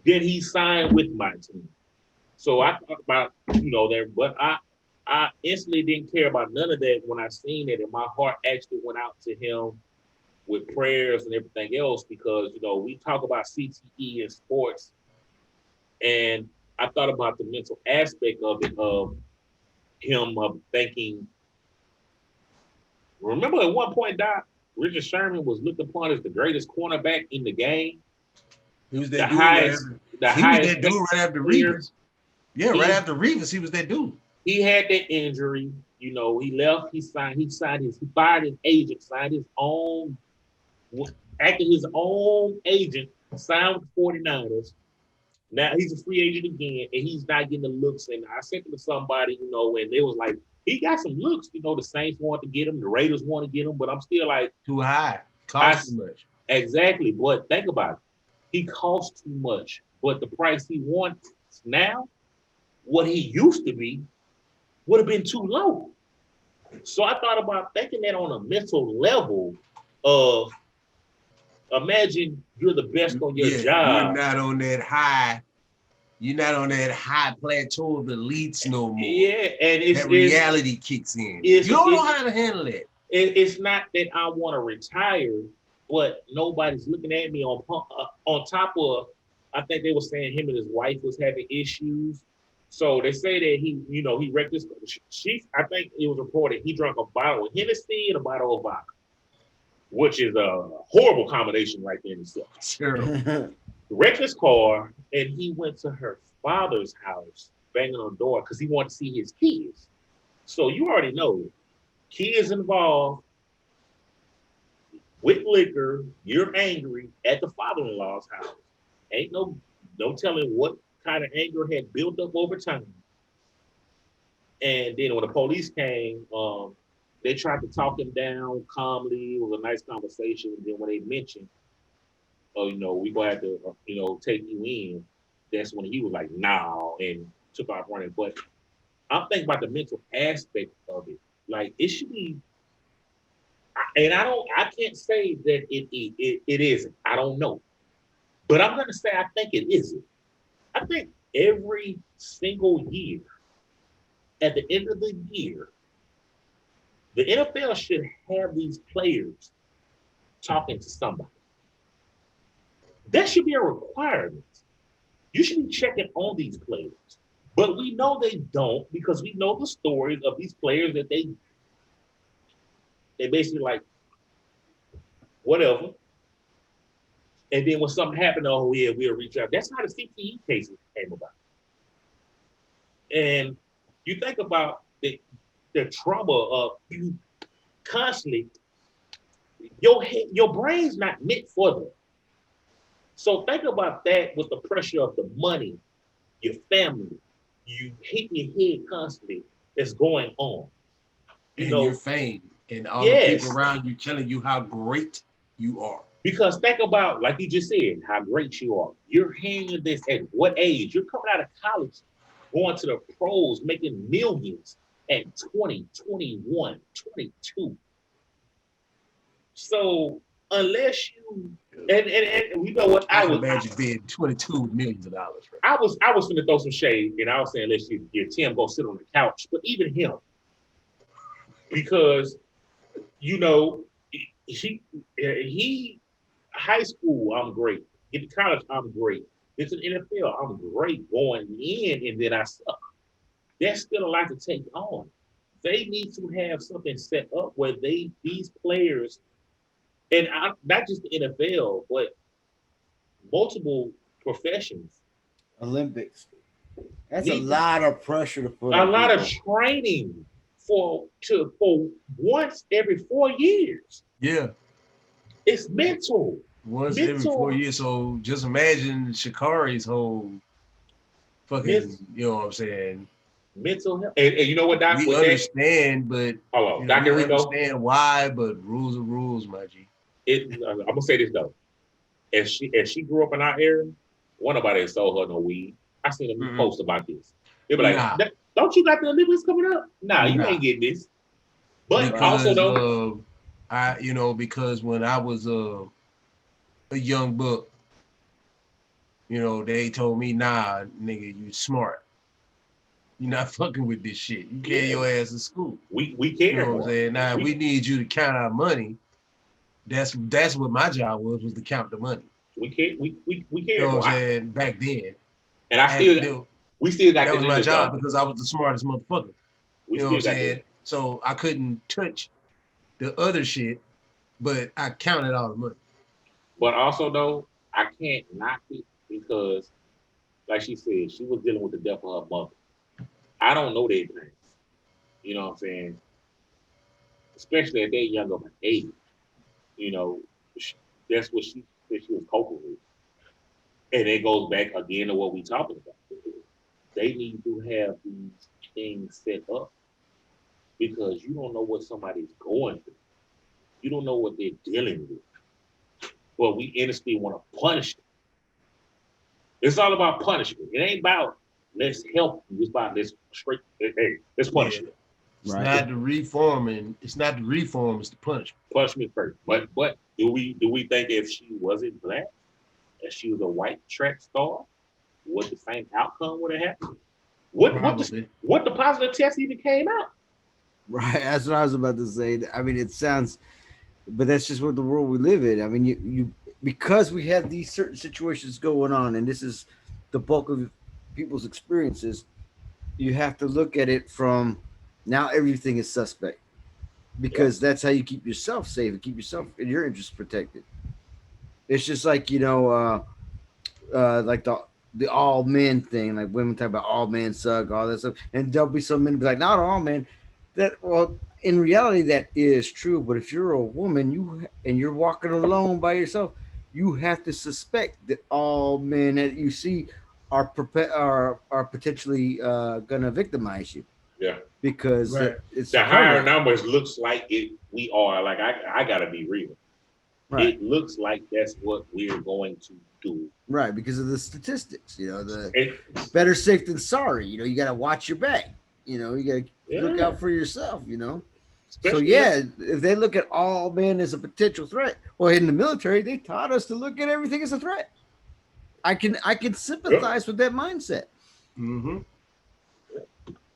Then he signed with my team. So I thought about, there, but I instantly didn't care about none of that when I seen it, and my heart actually went out to him with prayers and everything else, because, we talk about CTE in sports, and I thought about the mental aspect of it, of him thinking, remember at one point, Doc, Richard Sherman was looked upon as the greatest cornerback in the game. He was The that dude. highest, Right after Reeves. Yeah, right after Reeves, he was that dude. He had that injury. He left. He fired his agent, signed his own, acted his own agent, signed with the 49ers. Now he's a free agent again, and he's not getting the looks. And I sent him to somebody, and they was like, he got some looks. The Saints want to get him, the Raiders want to get him, but I'm still like, too high, cost too much. Exactly, but think about it. He costs too much, but the price he wants now, what he used to be, would have been too low. So I thought about thinking that on a mental level of, imagine you're the best on your job. You're not on that high. You're not on that high plateau of elites no more. Yeah, and that reality kicks in. You don't know how to handle it. It's not that I want to retire, but nobody's looking at me on top of I think they were saying him and his wife was having issues. So they say that he wrecked his. I think it was reported he drank a bottle of Hennessy and a bottle of vodka, which is a horrible combination right there in itself. Sure. Wrecked his car, and he went to her father's house, banging on the door because he wanted to see his kids. So you already know, kids involved with liquor, you're angry at the father-in-law's house. Ain't no telling what kind of anger had built up over time. And then when the police came, they tried to talk him down calmly. It was a nice conversation. And then when they mentioned, oh, we gonna have to, take you in, that's when he was like, nah, and took off running. But I'm thinking about the mental aspect of it. Like it should be, and I can't say that it isn't. I don't know. But I'm gonna say I think it isn't. I think every single year, at the end of the year, the NFL should have these players talking to somebody. That should be a requirement. You should be checking on these players. But we know they don't because we know the stories of these players that they basically like, whatever. And then when something happened, oh yeah, we'll reach out. That's how the CTE cases came about. And you think about the trauma of you constantly, your brain's not meant for them. So think about that with the pressure of the money, your family, you hitting your head constantly that's going on. And your fame and all yes. the people around you telling you how great you are. Because think about, like you just said, how great you are. You're hearing this at what age? You're coming out of college, going to the pros, making millions at 20, 21, 22. So unless you and you know what I would imagine being $22 million. Right? I was gonna throw some shade, and I was saying unless your Tim go sit on the couch, but even him, because he high school I'm great, get to college I'm great, it's an NFL I'm great going in, and then I suck. That's still a lot to take on. They need to have something set up where these players. And not just the NFL, but multiple professions. Olympics. That's a lot of pressure to put. A lot of training for once every 4 years. Yeah. It's mental. Once every 4 years. So just imagine Sha'Carri's whole fucking, you know what I'm saying? Mental health. And you know what, Doc? We understand, but hold on, Dr. Rico. Understand why, but rules are rules, my G. I'm gonna say this though. As she grew up in our area, one nobody sold her no weed. I seen them post about this. They be like, "Don't you got the Olympics coming up? Nah, you ain't getting this." But because, also though, because when I was a young buck, they told me, "Nah, nigga, you smart. You're not fucking with this shit. You carry your ass to school. We care. You know what I'm saying? Now we need you to count our money." That's what my job was to count the money. We care. We care. You know what I'm saying? Back then. And we still got that was my job because I was the smartest motherfucker. You know what I'm saying? So I couldn't touch the other shit, but I counted all the money. But also though, I can't knock it because, like she said, she was dealing with the death of her mother. I don't know their things. You know what I'm saying? Especially at their younger age. That's what she was coping with. And it goes back again to what we talking about. They need to have these things set up because you don't know what somebody's going through. You don't know what they're dealing with. But we innocently want to punish them. It's all about punishment. It ain't about let's help you. It's about let's punish them. It's not the reforming. It's not the reform. It's the punishment. Punishment first. But do we think if she wasn't black, if she was a white track star, would the same outcome would have happened? What the positive test even came out? Right. That's what I was about to say. I mean, it sounds, but that's just what the world we live in. I mean, because we have these certain situations going on, and this is the bulk of people's experiences, you have to look at it from now everything is suspect because that's how you keep yourself safe and keep yourself and your interests protected. It's just like like the all men thing, like women talk about all men suck, all that stuff, and there'll be some men be like, not all men. That well, in reality, that is true. But if you're a woman, you're walking alone by yourself, you have to suspect that all men that you see are potentially gonna victimize you Yeah. because Right. it's The higher prevalent, numbers looks like it. We are like I gotta be real. right? It looks like that's what we're going to do. Right, because of the statistics. The And, better safe than sorry. You got to watch your back. You got to look yeah, out for yourself. So especially yeah, if they look at all men as a potential threat, well, in the military, they taught us to look at everything as a threat. I can yeah. sympathize with that mindset. Mm-hmm.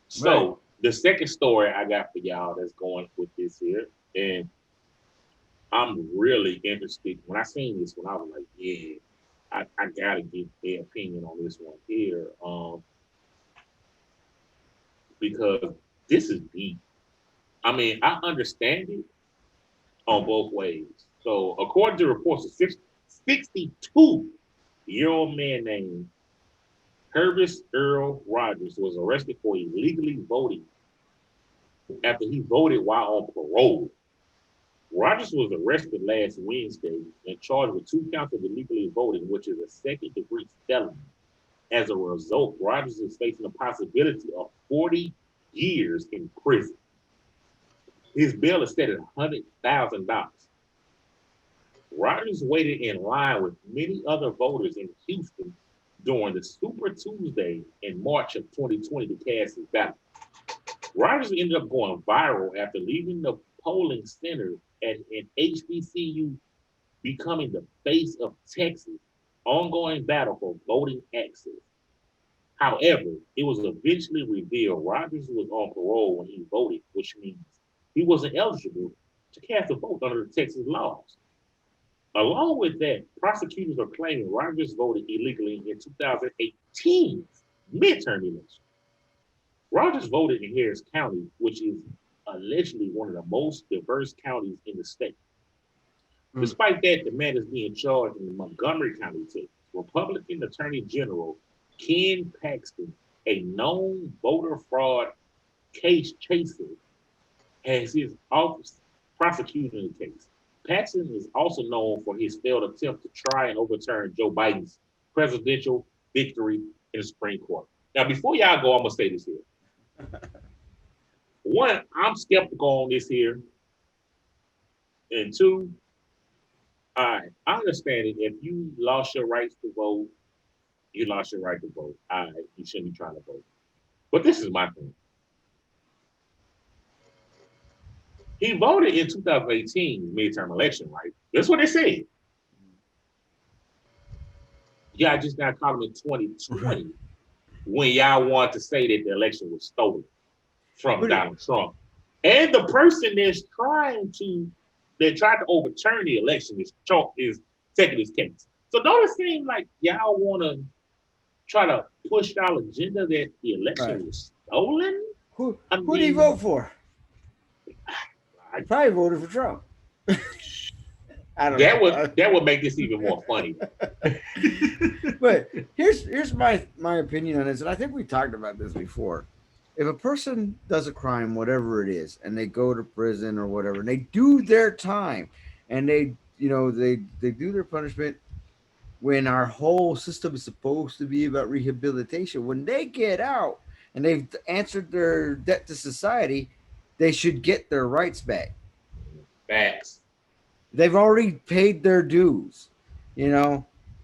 So the second story I got for y'all that's going with this here, and I'm really interested. When I seen this one, I was like, yeah, I gotta get their opinion on this one here. Because this is deep. I mean, I understand it on both ways. So, according to reports, a 62-year-old man named Hervis Earl Rogers was arrested for illegally voting after he voted while on parole. Rogers was arrested last Wednesday and charged with 2 counts of illegally voting, which is a second-degree felony. As a result, Rogers is facing a possibility of 40 years in prison. His bail is set at $100,000. Rogers waited in line with many other voters in Houston during the Super Tuesday in March of 2020 to cast his ballot. Rogers ended up going viral after leaving the polling center at an HBCU, becoming the face of Texas' ongoing battle for voting access. However, it was eventually revealed Rogers was on parole when he voted, which means he wasn't eligible to cast a vote under the Texas laws. Along with that, prosecutors are claiming Rogers voted illegally in 2018's midterm election. Rogers voted in Harris County, which is allegedly one of the most diverse counties in the state. Mm. Despite that, the man is being charged in Montgomery County, Texas. Republican Attorney General Ken Paxton, a known voter fraud case chaser, has his office prosecuting the case. Paxton is also known for his failed attempt to try and overturn Joe Biden's presidential victory in the Supreme Court. Now, before y'all go, I'm gonna say this here. One, I'm skeptical on this here, and two, I understand it. If you lost your rights to vote, you lost your right to vote. You shouldn't be trying to vote. But this is my thing. He voted in 2018 midterm election, right? That's what they said. Yeah, I just got caught him in 2020 when y'all wanted to say that the election was stolen from Donald Trump. And the person that tried to overturn the election is taking his case. So don't it seem like y'all want to try to push y'all agenda that the election was stolen? Who did he vote for? I probably voted for Trump. I don't know. That would make this even more funny. But here's my opinion on this, and I think we talked about this before. If a person does a crime, whatever it is, and they go to prison or whatever, and they do their time, and they do their punishment, when our whole system is supposed to be about rehabilitation, when they get out and they've answered their debt to society, they should get their rights back. Facts. They've already paid their dues. They've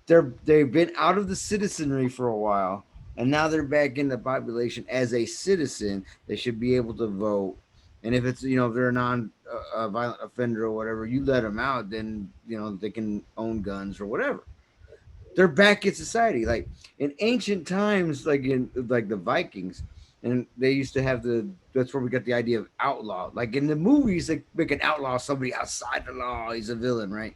been out of the citizenry for a while, and now they're back in the population as a citizen. They should be able to vote. And if it's if they're a non-violent offender or whatever, you let them out, then they can own guns or whatever. They're back in society. Like in ancient times, like the Vikings, and they used to have that's where we got the idea of outlaw. Like in the movies, they make an outlaw somebody outside the law. He's a villain, right?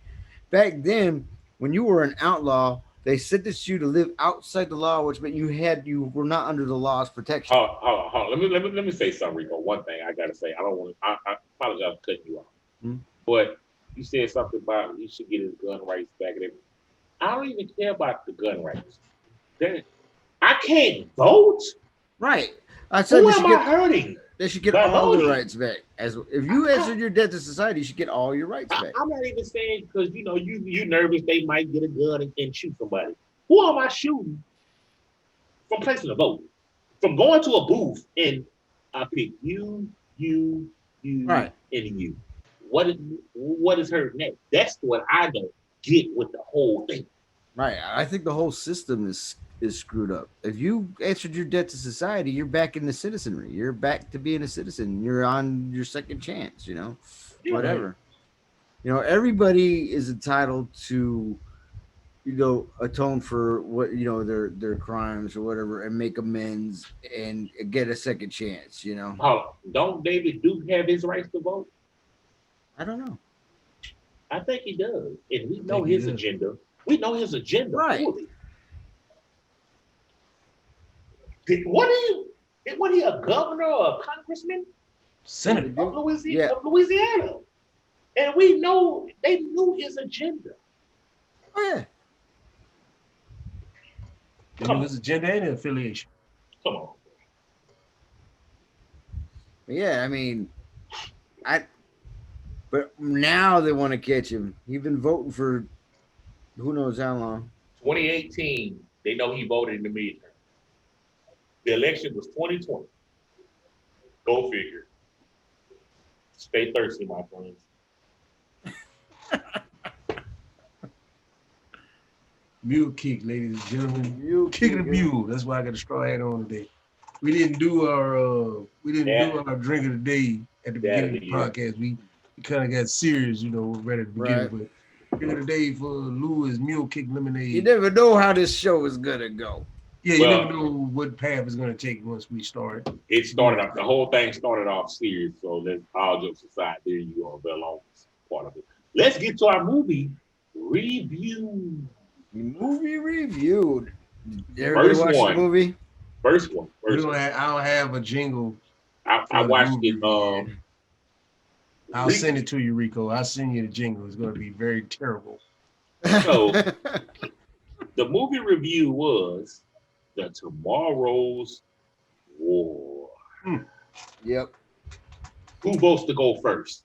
Back then, when you were an outlaw, they sentenced you to live outside the law, which meant you were not under the law's protection. Hold on. Let me say something, Rico. One thing I gotta say. I don't want to. I apologize for cutting you off. Hmm? But you said something about he should get his gun rights back. And everything. I don't even care about the gun rights. I can't vote. Right. I said Who am I hurting? they should get By all their voting? rights back. As if you answered your debt to society, you should get all your rights back. I'm not even saying because you nervous they might get a gun and shoot somebody. Who am I shooting from placing a vote? From going to a booth and I pick you, Right. and you. What is hurting that? That's what I don't get with the whole thing. Right. I think the whole system is screwed up. If you answered your debt to society, you're back in the citizenry. You're back to being a citizen. You're on your second chance, Yeah. whatever. Everybody is entitled to, atone for what, their crimes or whatever and make amends and get a second chance, Don't David Duke have his rights to vote? I don't know. I think he does. And we know think he his does. agenda. We know his agenda Right. fully. What he a governor or a congressman Senator. of Louisiana? Yeah. Of Louisiana. And we know they knew his agenda. Oh, yeah. It was agenda and affiliation. Come on. Yeah, I mean, but now they want to catch him. He's been voting for who knows how long. 2018, they know he voted in the midterm. The election was 2020. Go figure. Stay thirsty, my friends. Mule kick, ladies and gentlemen. Mule Kicking the kick, mule. That's why I got a straw hat on today. We didn't do our do our drink of the day at the beginning of the podcast. We kind of got serious, right at the beginning. Right. But drink of the day for Lou is mule kick lemonade. You never know how this show is gonna go. Yeah, you never know what path it's gonna take once we start. The whole thing started off serious. So let's all jokes aside. There you go, the longest part of it. Let's get to our movie review. Movie reviewed. Did everybody First watch one. the movie? First one. I don't have a jingle. I watched it. I'll send it to you, Rico. I'll send you the jingle. It's going to be very terrible. So the movie review was The Tomorrow's War. Yep. Who votes to go first?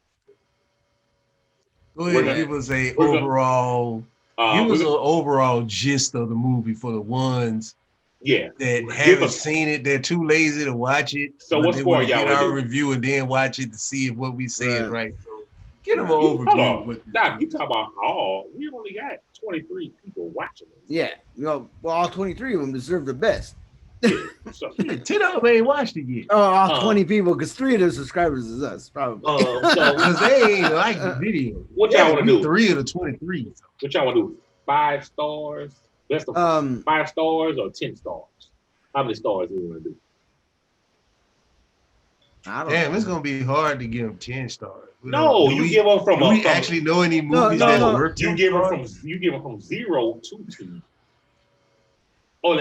Go ahead and give us a overall. Give us an overall gist of the movie for the ones that haven't seen it. They're too lazy to watch it. So what's for y'all? Get our review and then watch it to see if what we say is right. So get them an overview. Nah, you talking about all? We only got 23 people watching it. Yeah. All 23 of them deserve the best. So, 10 of them ain't watched it yet. Oh, all 20 people, because 3 of those subscribers is us, probably. Because they ain't like the video. What y'all want to do? 3 of the 23. What y'all want to do? 5 stars? Best of 5 stars or 10 stars? How many stars do we want to do? I don't Damn, know. it's gonna be hard to give them 10 stars. No, you give them from. Do we actually know any movies that work? You give them from 0 to 10. Oh,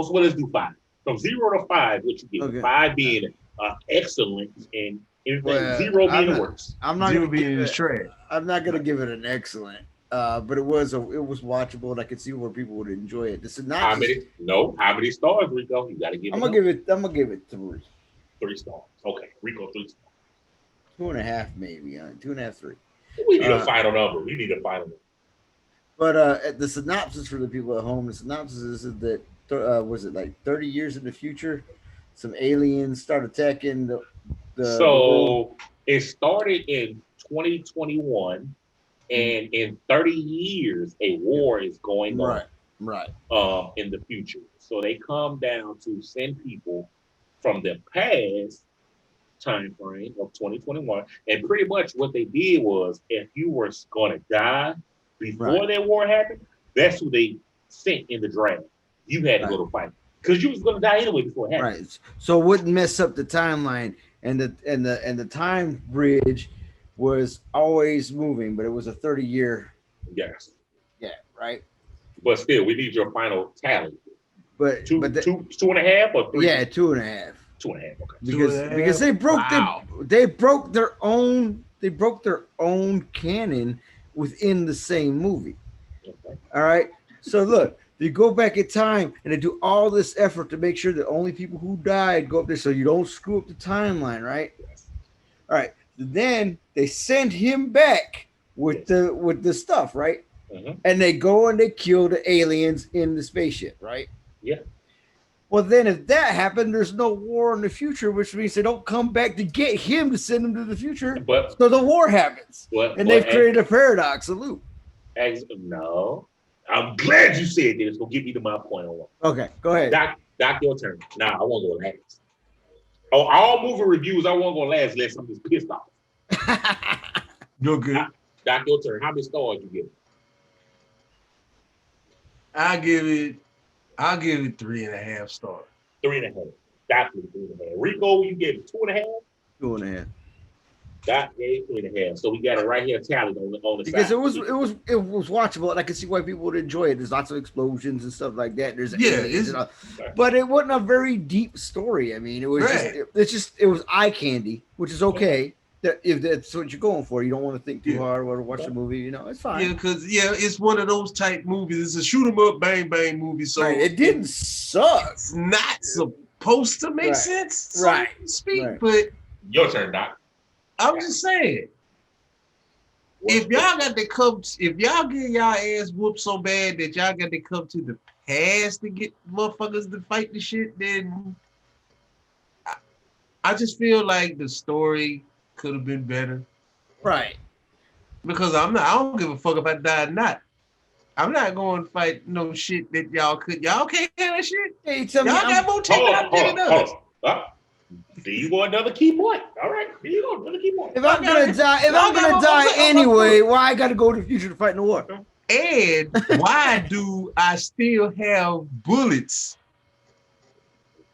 so let's do 5. From 0 to 5, what you give? Okay. 5 being excellent and everything. Well, 0 being the worst. I'm not 0 gonna being give his it, trash. I'm not gonna give it an excellent. But it was watchable, and I could see where people would enjoy it. The synopsis. How many stars, Rico? You gotta give I'm it. gonna give it 3. 3 stars. Okay, Rico 3 stars. 2.5 maybe. 2.5, 3. We need a final number. But the synopsis for the people at home, the synopsis is that was it like 30 years in the future, some aliens start attacking the So it started in 2021, and in 30 years, a war is going on. Right. In the future. So they come down to send people from the past time frame of 2021. And pretty much what they did was if you were going to die before that war happened, that's who they sent in the draft. You had to go to fight because you was going to die anyway before it happened. Right. So it wouldn't mess up the timeline, and the time bridge was always moving, but it was a 30-year. Yes. Yeah. right? But still, we need your final tally. But Two but the, and a half or 3? yeah, 2.5. 2.5. Okay. Because they broke Wow. they broke their own canon within the same movie. Okay. All right. So look, you go back in time and they do all this effort to make sure that only people who died go up there so you don't screw up the timeline, right? Yes. All right. Then they send him back with Yes. the stuff, right? Mhm. And they go and they kill the aliens in the spaceship, right? Yeah. Well, then if that happened, there's no war in the future, which means they don't come back to get him to send him to the future. But So the war happens. And they've created a paradox, a loop. No. I'm glad you said this. Go get me to my point on one. Okay, go ahead. Doc, your turn. Nah, I won't go last. Oh, all movie reviews, I won't go last unless I'm just pissed off. You're good. Doc, your turn. How many stars you give? I'll give it 3.5 stars. 3.5. Definitely 3.5. Rico, you gave it 2.5. 2.5. Doc gave 3.5. So we got it right here tallied on the Because side. it was watchable, and I can see why people would enjoy it. There's lots of explosions and stuff like that. There's aliens and all. But it wasn't a very deep story. I mean, it was it was eye candy, which is okay. That if that's what you're going for, you don't want to think too hard or watch the movie. You know, it's fine. Yeah, because it's one of those type movies. It's a shoot 'em up, bang bang movie. So it didn't suck. It's not supposed to make sense, so to speak. Right. But Your turn, Doc. I'm just saying, if y'all get y'all ass whooped so bad that y'all got to come to the past to get motherfuckers to fight the shit, then I just feel like the story could have been better. Right. Because I don't give a fuck if I die or not. I'm not going to fight no shit that y'all can't have that shit. Hey, tell y'all me, got more time out there than us. There you go, another key point. All right, there you go, another key point. If I'm gonna die anyway, why I got to go to the future to fight in the war? And why do I still have bullets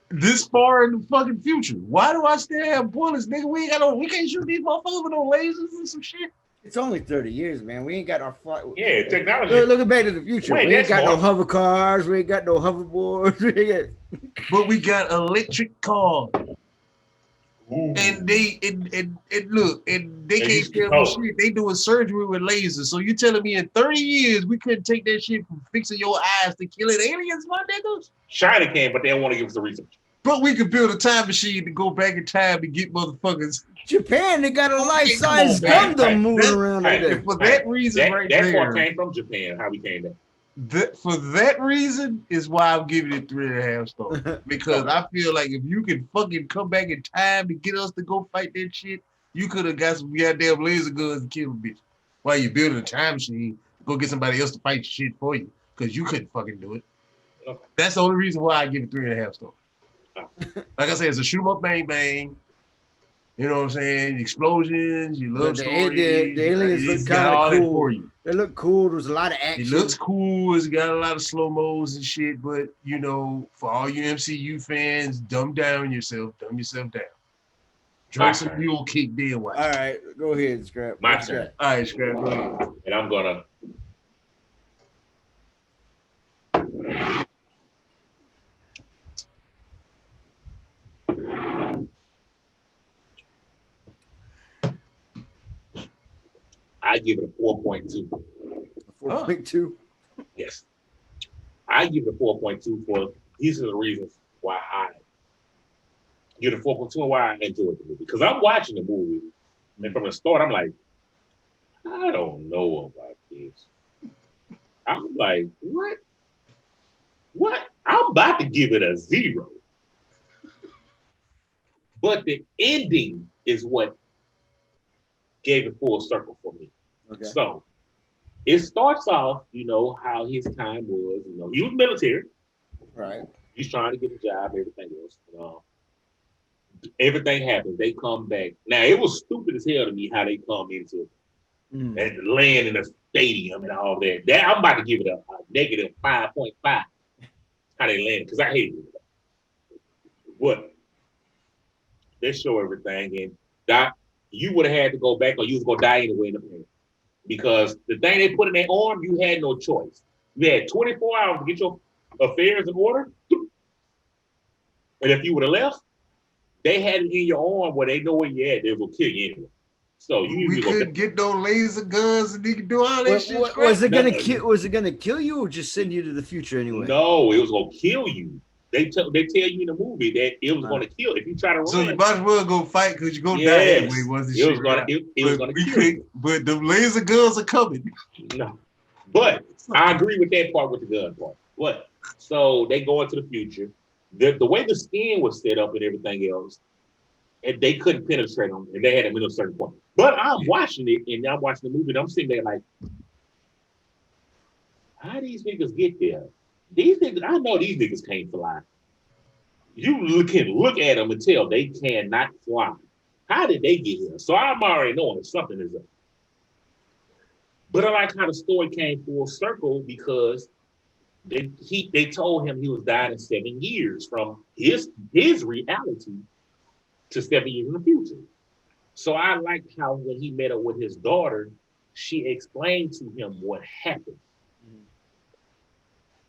this far in the fucking future? Why do I still have bullets, nigga? We can't shoot these motherfuckers with no lasers and some shit. It's only 30 years, man. We ain't got our flight. Yeah, technology. Looking back to the future, we ain't got no hover cars. We ain't got no hoverboards. But we got electric cars. Ooh. And they can't tell me shit. They doing surgery with lasers. So you telling me in 30 years we couldn't take that shit from fixing your eyes to killing aliens, my niggas? China can, but they don't want to give us the research. But we could build a time machine to go back in time to get motherfuckers. Japan, they got a life-size Gundam moving around like that. For that reason, that part came from Japan. How we came there. For that reason is why I'm giving it 3.5 stars. Because I feel like if you can fucking come back in time to get us to go fight that shit, you could have got some goddamn laser guns to kill a bitch. While you're building a time machine, go get somebody else to fight shit for you. Because you couldn't fucking do it. Okay. That's the only reason why I give it 3.5 stars. Like I said, it's a shoot 'em up, bang bang. You know what I'm saying? Explosions, you love stories. The aliens look kind of cool. They look cool. There's a lot of action. It looks cool. It's got a lot of slow-mos and shit. But, you know, for all you MCU fans, dumb yourself down. Drink some mule kick then watch. All right, go ahead, Scrap. My turn. All right, Scrap, go ahead. And I'm going to... I give it a 4.2. 4.2? Yes. I give it a 4.2 for these are the reasons why I give it a 4.2 and why I enjoyed the movie. Because I'm watching the movie, and from the start, I'm like, I don't know about this. I'm like, what? I'm about to give it a 0. But the ending is what gave it full circle for me. Okay. So it starts off, you know, how his time was, you know, he was military. Right. He's trying to get a job, everything else. Everything happens. They come back. Now, it was stupid as hell to me how they come into and land in a stadium and all that. I'm about to give it a negative 5.5. How they landed, because I hated it. But they show everything, and Doc, you would have had to go back or you was going to die anyway in the plane. Because the thing they put in their arm, you had no choice. You had 24 hours to get your affairs in order. And if you would have left, they had it in your arm where they know where you at. They will kill you anyway. So we couldn't get those laser guns and they could do all that shit. Was it gonna kill you or just send you to the future anyway? No, it was gonna kill you. They tell you in the movie that it was gonna kill if you try to run. So you might as well go fight because you're gonna die anyway. It was gonna kill you. But the laser guns are coming. No, but I agree with that part with the gun part. What? So they go into the future. The way the skin was set up and everything else, and they couldn't penetrate them, and they had them in a certain point. But I'm watching it, and I'm watching the movie, and I'm sitting there like, how these niggas get there? These niggas, I know these niggas can't fly. You can look at them and tell they cannot fly. How did they get here? So I'm already knowing something is up. But I like how the story came full circle because they told him he was dying in 7 years from his reality to 7 years in the future. So I like how when he met up with his daughter, she explained to him what happened.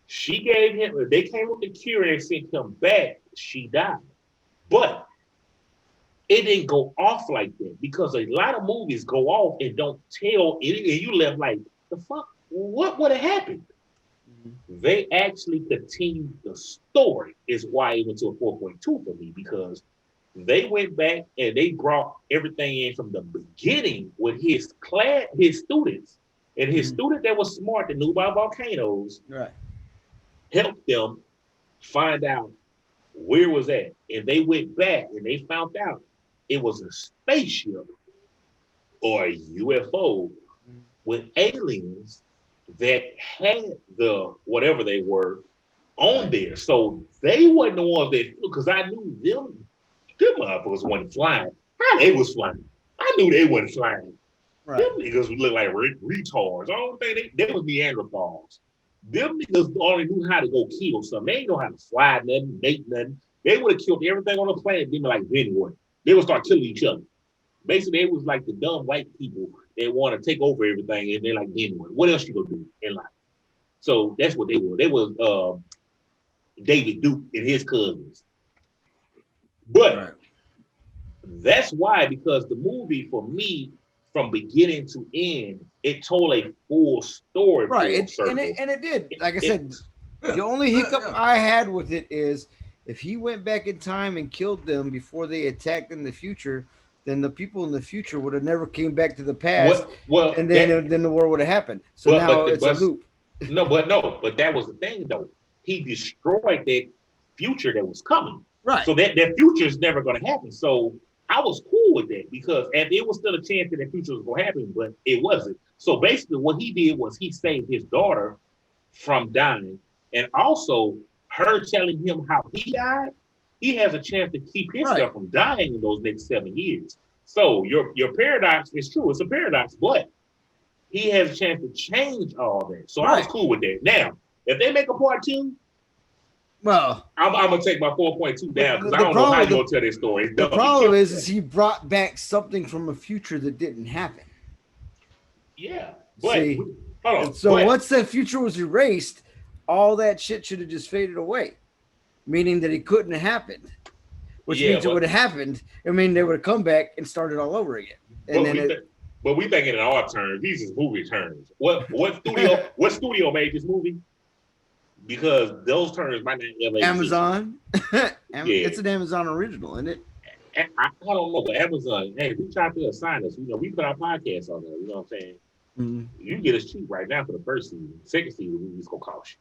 She gave him, they came with the cure and sent him back. She died. But it didn't go off like that because a lot of movies go off and don't tell it, and you left like, the fuck? What would have happened? They actually continued the story, is why it went to a 4.2 for me, because they went back and they brought everything in from the beginning with his class, his students, and his student that was smart that knew about volcanoes, right, helped them find out where it was at. And they went back and they found out it was a spaceship or a UFO with aliens that had the whatever they were on there. So they wasn't the ones that, because I knew them motherfuckers wasn't flying. How they was flying? I knew they wasn't flying. right. Them niggas would look like retards. I don't think they was Neanderthals. Them niggas only knew how to go kill something. They ain't know how to fly nothing, make nothing. They would have killed everything on the planet. They were like, anyway, they would start killing each other. Basically, it was like the dumb white people that want to take over everything, and they're like, anyway, what else you gonna do in life? So that's what they were. They was David Duke and his cousins. But that's why, because the movie for me, from beginning to end, it told a full story. Right, and it did. Like I said, the only hiccup I had with it is if he went back in time and killed them before they attacked in the future, then the people in the future would have never came back to the past. And then the war would have happened. So now it's a loop. But that was the thing though. He destroyed that future that was coming. Right. So that future is never going to happen. So I was cool with that because it was still a chance that the future was going to happen, but it wasn't. So basically what he did was he saved his daughter from dying, and also her telling him how he died, he has a chance to keep himself from dying in those next 7 years. So your paradox is true. It's a paradox, but he has a chance to change all that. So I was cool with that. Now, if they make a part 2, well, I'm gonna take my 4.2 down because I don't know how you're gonna tell this story. The problem is he brought back something from a future that didn't happen. Yeah, but see, once that future was erased, all that shit should have just faded away, meaning that it couldn't have happened. Which means it would have happened. I mean, they would have come back and started all over again. And but we thinking in our terms. These is movie terms. What studio made this movie? Because those terms might not be Amazon. It's an Amazon original, isn't it? I don't know, but Amazon, hey, we try to assign us. You know, we put our podcast on there. You know what I'm saying? Mm-hmm. You can get us cheap right now for the first season. Second season, we just gonna cost you.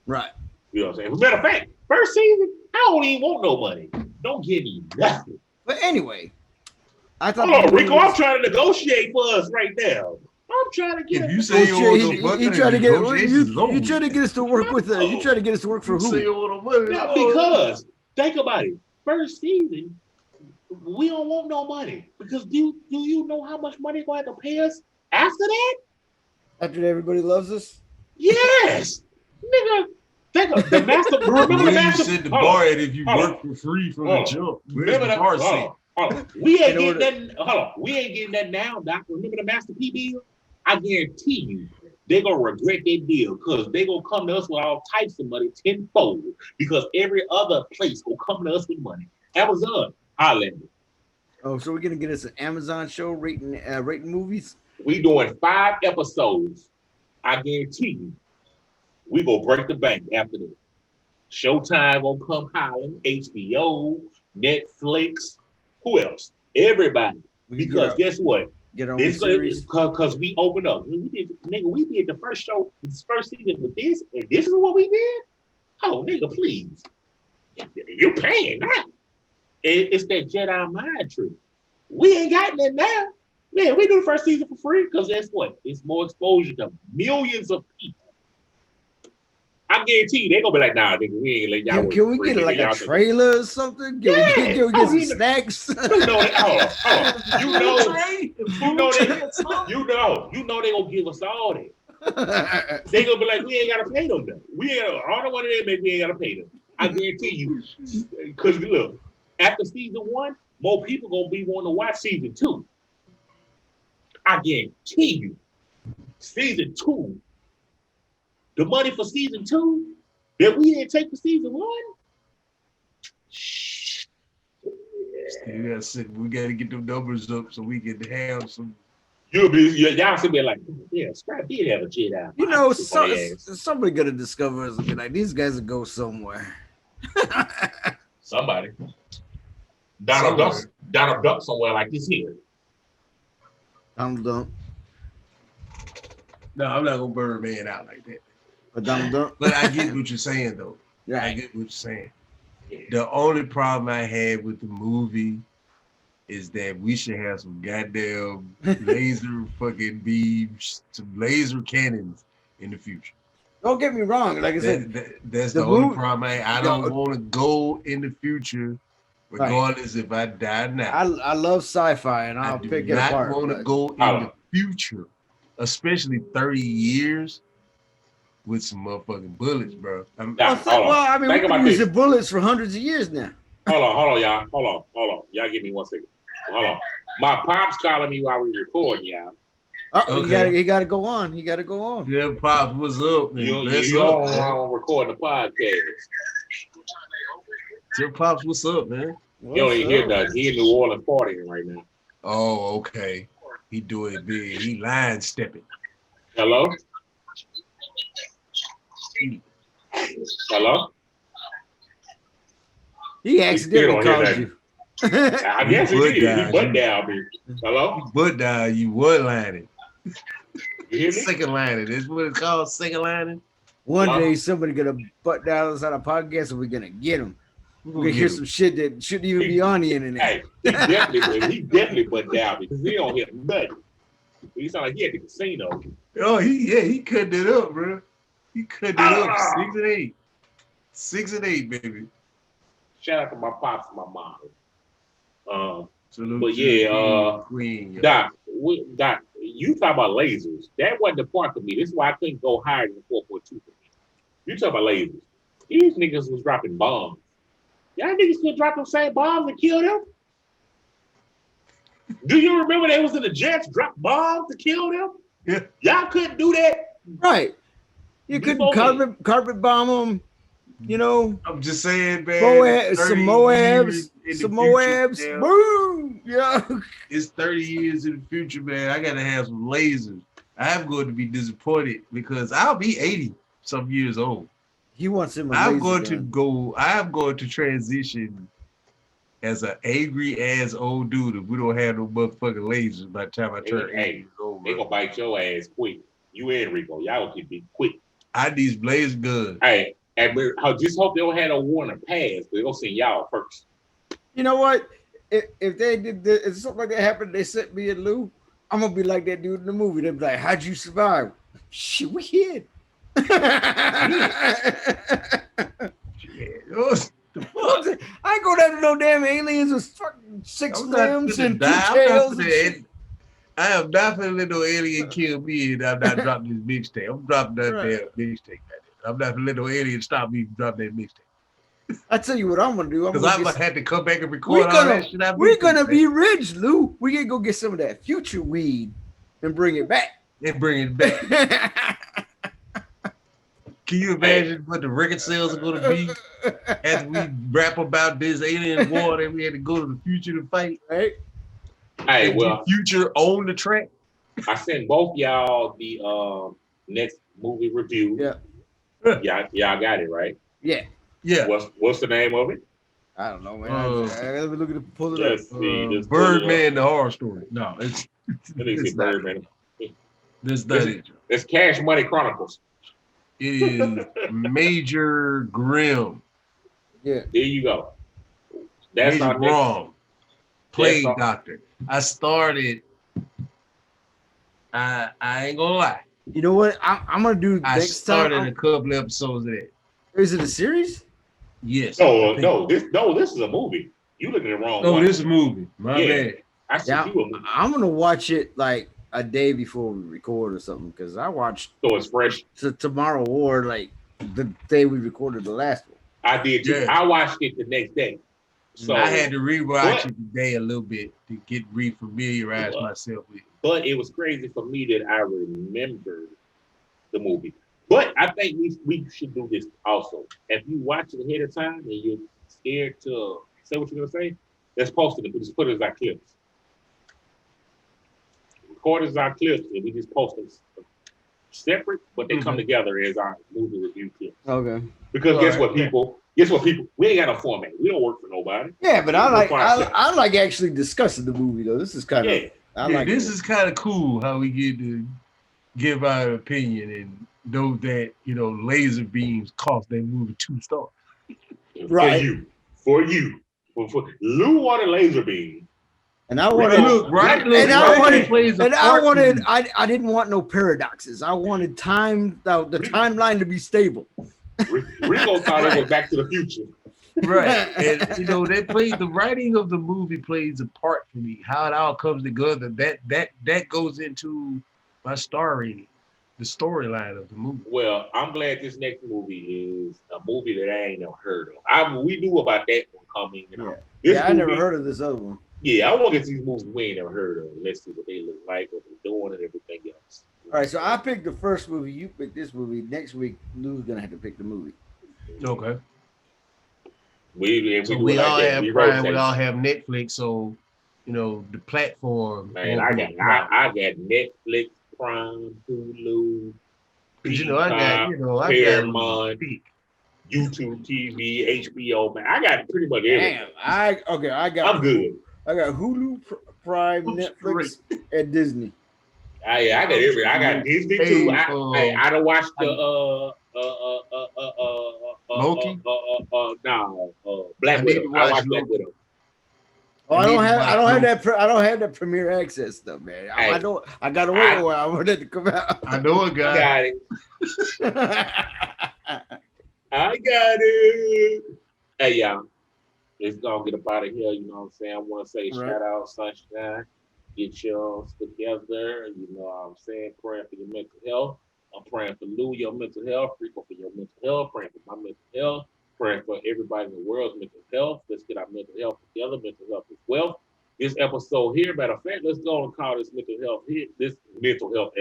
Right. You know what I'm saying? As a matter of fact, first season, I don't even want no money. Don't give me nothing. But anyway, I thought. Hold on, Rico, I'm trying to negotiate for us right now. I'm trying to get. If you say you want you try to get you try to get us to work with you try to get us to work for who? Now, because think about it. First season, we don't want no money because do you know how much money they're going to have to pay us after that? After everybody loves us? Yes, nigga. Think of the master. Remember the master. You said the bar at if you work for free from the jump. Remember the bar scene. We ain't getting that. Hold on, we ain't getting that now, Doc. Remember the Master P bill? I guarantee you they're gonna regret their deal because they're gonna come to us with all types of money tenfold because every other place will come to us with money. Amazon, holla at me. Oh, so we're gonna get us an Amazon show rating movies. We doing 5 episodes. I guarantee you, we gonna break the bank after this. Showtime gonna come hollering, HBO, Netflix, who else? Everybody. Because guess what? Get on this series. Because we opened up. We did the first show, this first season with this, and this is what we did? Oh, nigga, please. You're paying now. It's that Jedi mind trick. We ain't got that now. Man, we do the first season for free because that's what? It's more exposure to millions of people. I guarantee you, they're gonna be like, nah, nigga, we ain't let y'all. Can we get like a trailer or something? Can we get some snacks? You know that. Hold on. You know they gonna give us all that. They gonna be like, we ain't gotta pay them though. We ain't all the one of them, we ain't gotta pay them. I guarantee you, because look, after season 1, more people gonna be wanting to watch season 2. I guarantee you, season 2. The money for season 2 that we didn't take for season 1. We gotta get them numbers up so we can have some. Y'all should be like, yeah, Scrap did have a Jedi. You know, somebody gonna discover us and be like, these guys will go somewhere. Somebody. Donald Duck somewhere like this here. Donald Duck. No, I'm not gonna burn man out like that. But Donald Duck. But I get what you're saying though. Yeah. I get what you're saying. Yeah. The only problem I had with the movie is that we should have some goddamn laser fucking beams, some laser cannons in the future. Don't get me wrong. Like I said, that's the only problem. I don't want to go in the future, regardless if I die now. I love sci-fi, and I'll pick it apart. I do not want to go in the future, especially 30 years with some motherfucking bullets, bro. I mean, we've been using bullets for hundreds of years now. Hold on, y'all. Hold on. Y'all give me 1 second. Hold on. My pop's calling me while we recording, y'all. Okay. He got to go on. Yeah, Pops, what's up, man? You don't record the podcast. Tell Pops, what's up, man? He only hear that. He in New Orleans partying right now. Oh, okay. He doing it big. He line stepping. Hello? Hello? He accidentally called you. I guess he did. He butt down me. Hello? He butt down you. One lining. You hear me? Second lining. That's what it's called. Second lining. One day somebody gonna butt down us on a podcast and we're gonna get him. We're gonna hear some shit that shouldn't even be on the internet. Hey, he definitely butt down because he don't hear nothing. He sound like he at the casino. Oh, he cut it up, bro. He cut it up 6 and 8. 6 and 8, baby. Shout out to my pops and my mom. Salute but yeah, Queen. Doc, you talk about lasers. That wasn't the part for me. This is why I couldn't go higher than 4.2 for me. You talk about lasers. These niggas was dropping bombs. Y'all niggas could drop them same bombs and kill them? Do you remember they was in the jets, drop bombs to kill them? Yeah. Y'all couldn't do that? Right. You couldn't carpet bomb them, you know. I'm just saying, man. Some Moabs. Boom. Yeah. It's 30 years in the future, man. I gotta have some lasers. I'm going to be disappointed because I'll be 80 some years old. He wants him. I'm going to transition as an angry ass old dude if we don't have no motherfucking lasers by the time I turn 80 years old. They gonna bite your ass quick. You and Rico, y'all gonna get quick. I need blaze guns. Hey, and I just hope they don't have no warning pass. They're gonna send y'all first. You know what? If they did, if something like that happened, they sent me and Lou. I'm gonna be like that dude in the movie. They'll be like, "How'd you survive?" Shit, we hid. I ain't going after no damn aliens with fucking 6 limbs and 2 tails. I am not finna let no alien kill me and I'm not dropping this mixtape. I'm dropping that damn mixtape. I'm not finna let no alien stop me from dropping that mixtape. I tell you what I'm gonna do. Because I'm gonna have to come back and record all that shit. We're gonna be rich, Lou. We can go get some of that future weed and bring it back. Can you imagine what the record sales are going to be as we rap about this alien war that we had to go to the future to fight? Right? Hey, And well, future on the track. I sent both y'all the next movie review. Yeah. Y'all got it, right? Yeah. Yeah. What's the name of it? I don't know, man. I gotta look at it, pull it up. Let's see. Let's pull it Birdman, the horror story. No, it's Let me see it's not. Birdman. This not it. It's Cash Money Chronicles. It is Major Grimm. Yeah. There you go. That's Major our next. Grom. Plague That's our- Doctor. I started. I ain't gonna lie. You know what? I'm gonna do I next started time. a couple episodes of that. Is it a series? Yes. No, this is a movie. You looking at the wrong Oh, one. this is a movie. My Yeah. bad. I see Yeah, you a movie. I'm gonna watch it like a day before we record or something because I watched So it's fresh. Tomorrow War like the day we recorded the last one. I did too. Yeah. I watched it the next day. So I had to rewatch What? it today a little bit to get refamiliarized What? myself with it. but it was crazy for me that I remembered the movie. But I think we should do this also. If you watch it ahead of time and you're scared to say what you're gonna say, let's post it and we just put it as our clips. Record it as our clips and we just post them separate, but they come together as our movie review clips. Okay. Because guess Alright. what, people? Guess what, people? We ain't got no format. We don't work for nobody. Yeah, but I like Fine. I like actually discussing the movie though. This is kind of Yeah. I Yeah, like this it. is kind of cool how we get to give our opinion and know that, laser beams cost that movie 2 stars. Right. For you. For Lou wanted laser beam. And I wanted And I wanted- plays a and I part wanted in it. I didn't want no paradoxes. I wanted the timeline to be stable. Rico thought it was Back to the Future. Right. And the writing of the movie plays a part for me. How it all comes together. That goes into my star rating, the storyline of the movie. Well, I'm glad this next movie is a movie that I ain't never heard of. We knew about that one coming. This I never movie- heard of this other one. Yeah, I want to get these movies we ain't never heard of. Let's see what they look like, what they're doing, and everything else. All right, so I picked the first movie. You picked this movie. Next week, Lou's gonna have to pick the movie. Okay. We all that. have We Prime, rotate. we all have Netflix, so the platform. Man, I got Netflix, Prime, Hulu, I Paramount, got YouTube TV, HBO. Man, I got pretty much everything. Damn, I got. I'm good. I got Hulu, Prime, Netflix, and Disney. I got everything. I got Disney too. I don't watch the Loki? Black I need Widow. to I watch watched Black Loki. Widow. Oh, I don't have that Premier Access stuff, man. Hey. I gotta wait a while for that to come out. I know a guy. Got it. I got it. Hey, y'all. Let's go get up out of here. You know what I'm saying? I want to say shout out Sunshine. Get yours together. You know what I'm saying? Praying for your mental health. I'm praying for Lou, your mental health. Rico for your mental health. Praying for my mental health. Praying for everybody in the world's mental health. Let's get our mental health together. Mental health is wealth. This episode here, matter of fact, let's go and call this mental health here. This mental health.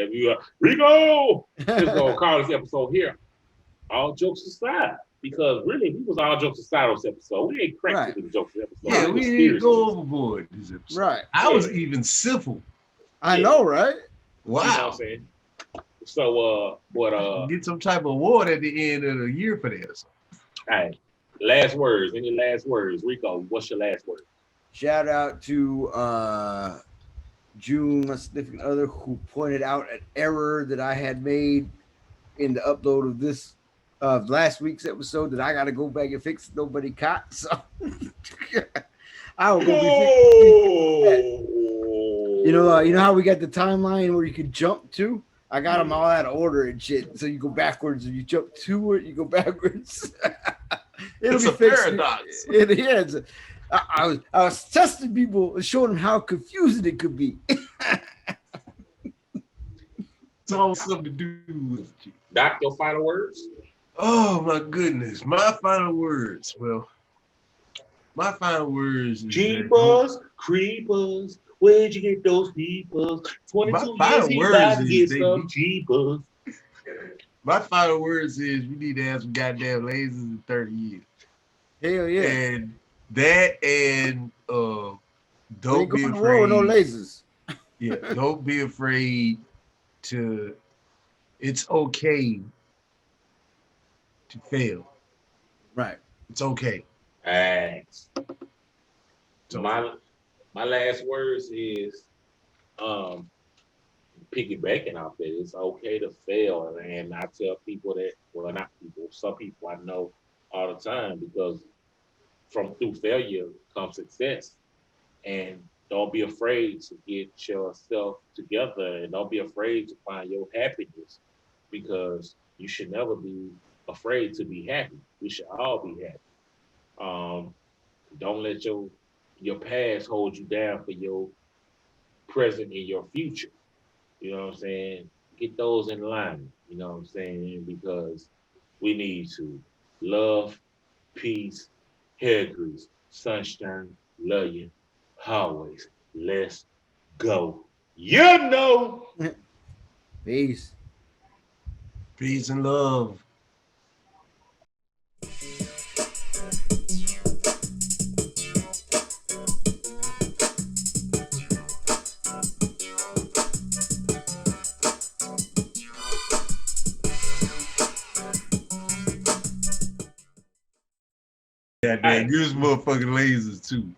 Rico! Let's go and call this episode here. All jokes aside. Because really, we was all jokes aside on this episode. We ain't cracked with the jokes episode. Yeah, we didn't go overboard this episode. Right. I was even civil. I know, right? Wow. You know what I'm saying? So, get some type of award at the end of the year for this. hey, last words. Any last words? Rico, what's your last word? Shout out to June, my significant other, who pointed out an error that I had made in the upload of this last week's episode that I got to go back and fix. Nobody caught, so I will go be fixing. You know how we got the timeline where you could jump to. I got them all out of order and shit. So you go backwards, and you jump to it, you go backwards. It's a paradox. It is. I was testing people, showing them how confusing it could be. It's all something to do with you. Doc, your final words? Oh my goodness. My final words. Well, my final words is Jeepers, creepers, where'd you get those peepers? 22 My final years he words about to is get they- some jeepers. My final words is we need to have some goddamn lasers in 30 years. Hell yeah. And that and We don't ain't be going to war with no afraid. lasers. Yeah, don't be afraid to. It's okay to fail. Right. It's okay. Thanks. It's okay. My last words is piggybacking off that. It's okay to fail, and I tell people that. Well, not people. Some people I know all the time because from through failure comes success. And don't be afraid to get yourself together, and don't be afraid to find your happiness because you should never be afraid to be happy. We should all be happy. Um, don't let your past hold you down for your present and your future. You know what I'm saying? Get those in line. You know what I'm saying? Because we need to love, peace, hair grease, sunshine, love you, always. Let's go. You know. Peace. Peace and love. Goddamn, use motherfucking lasers too.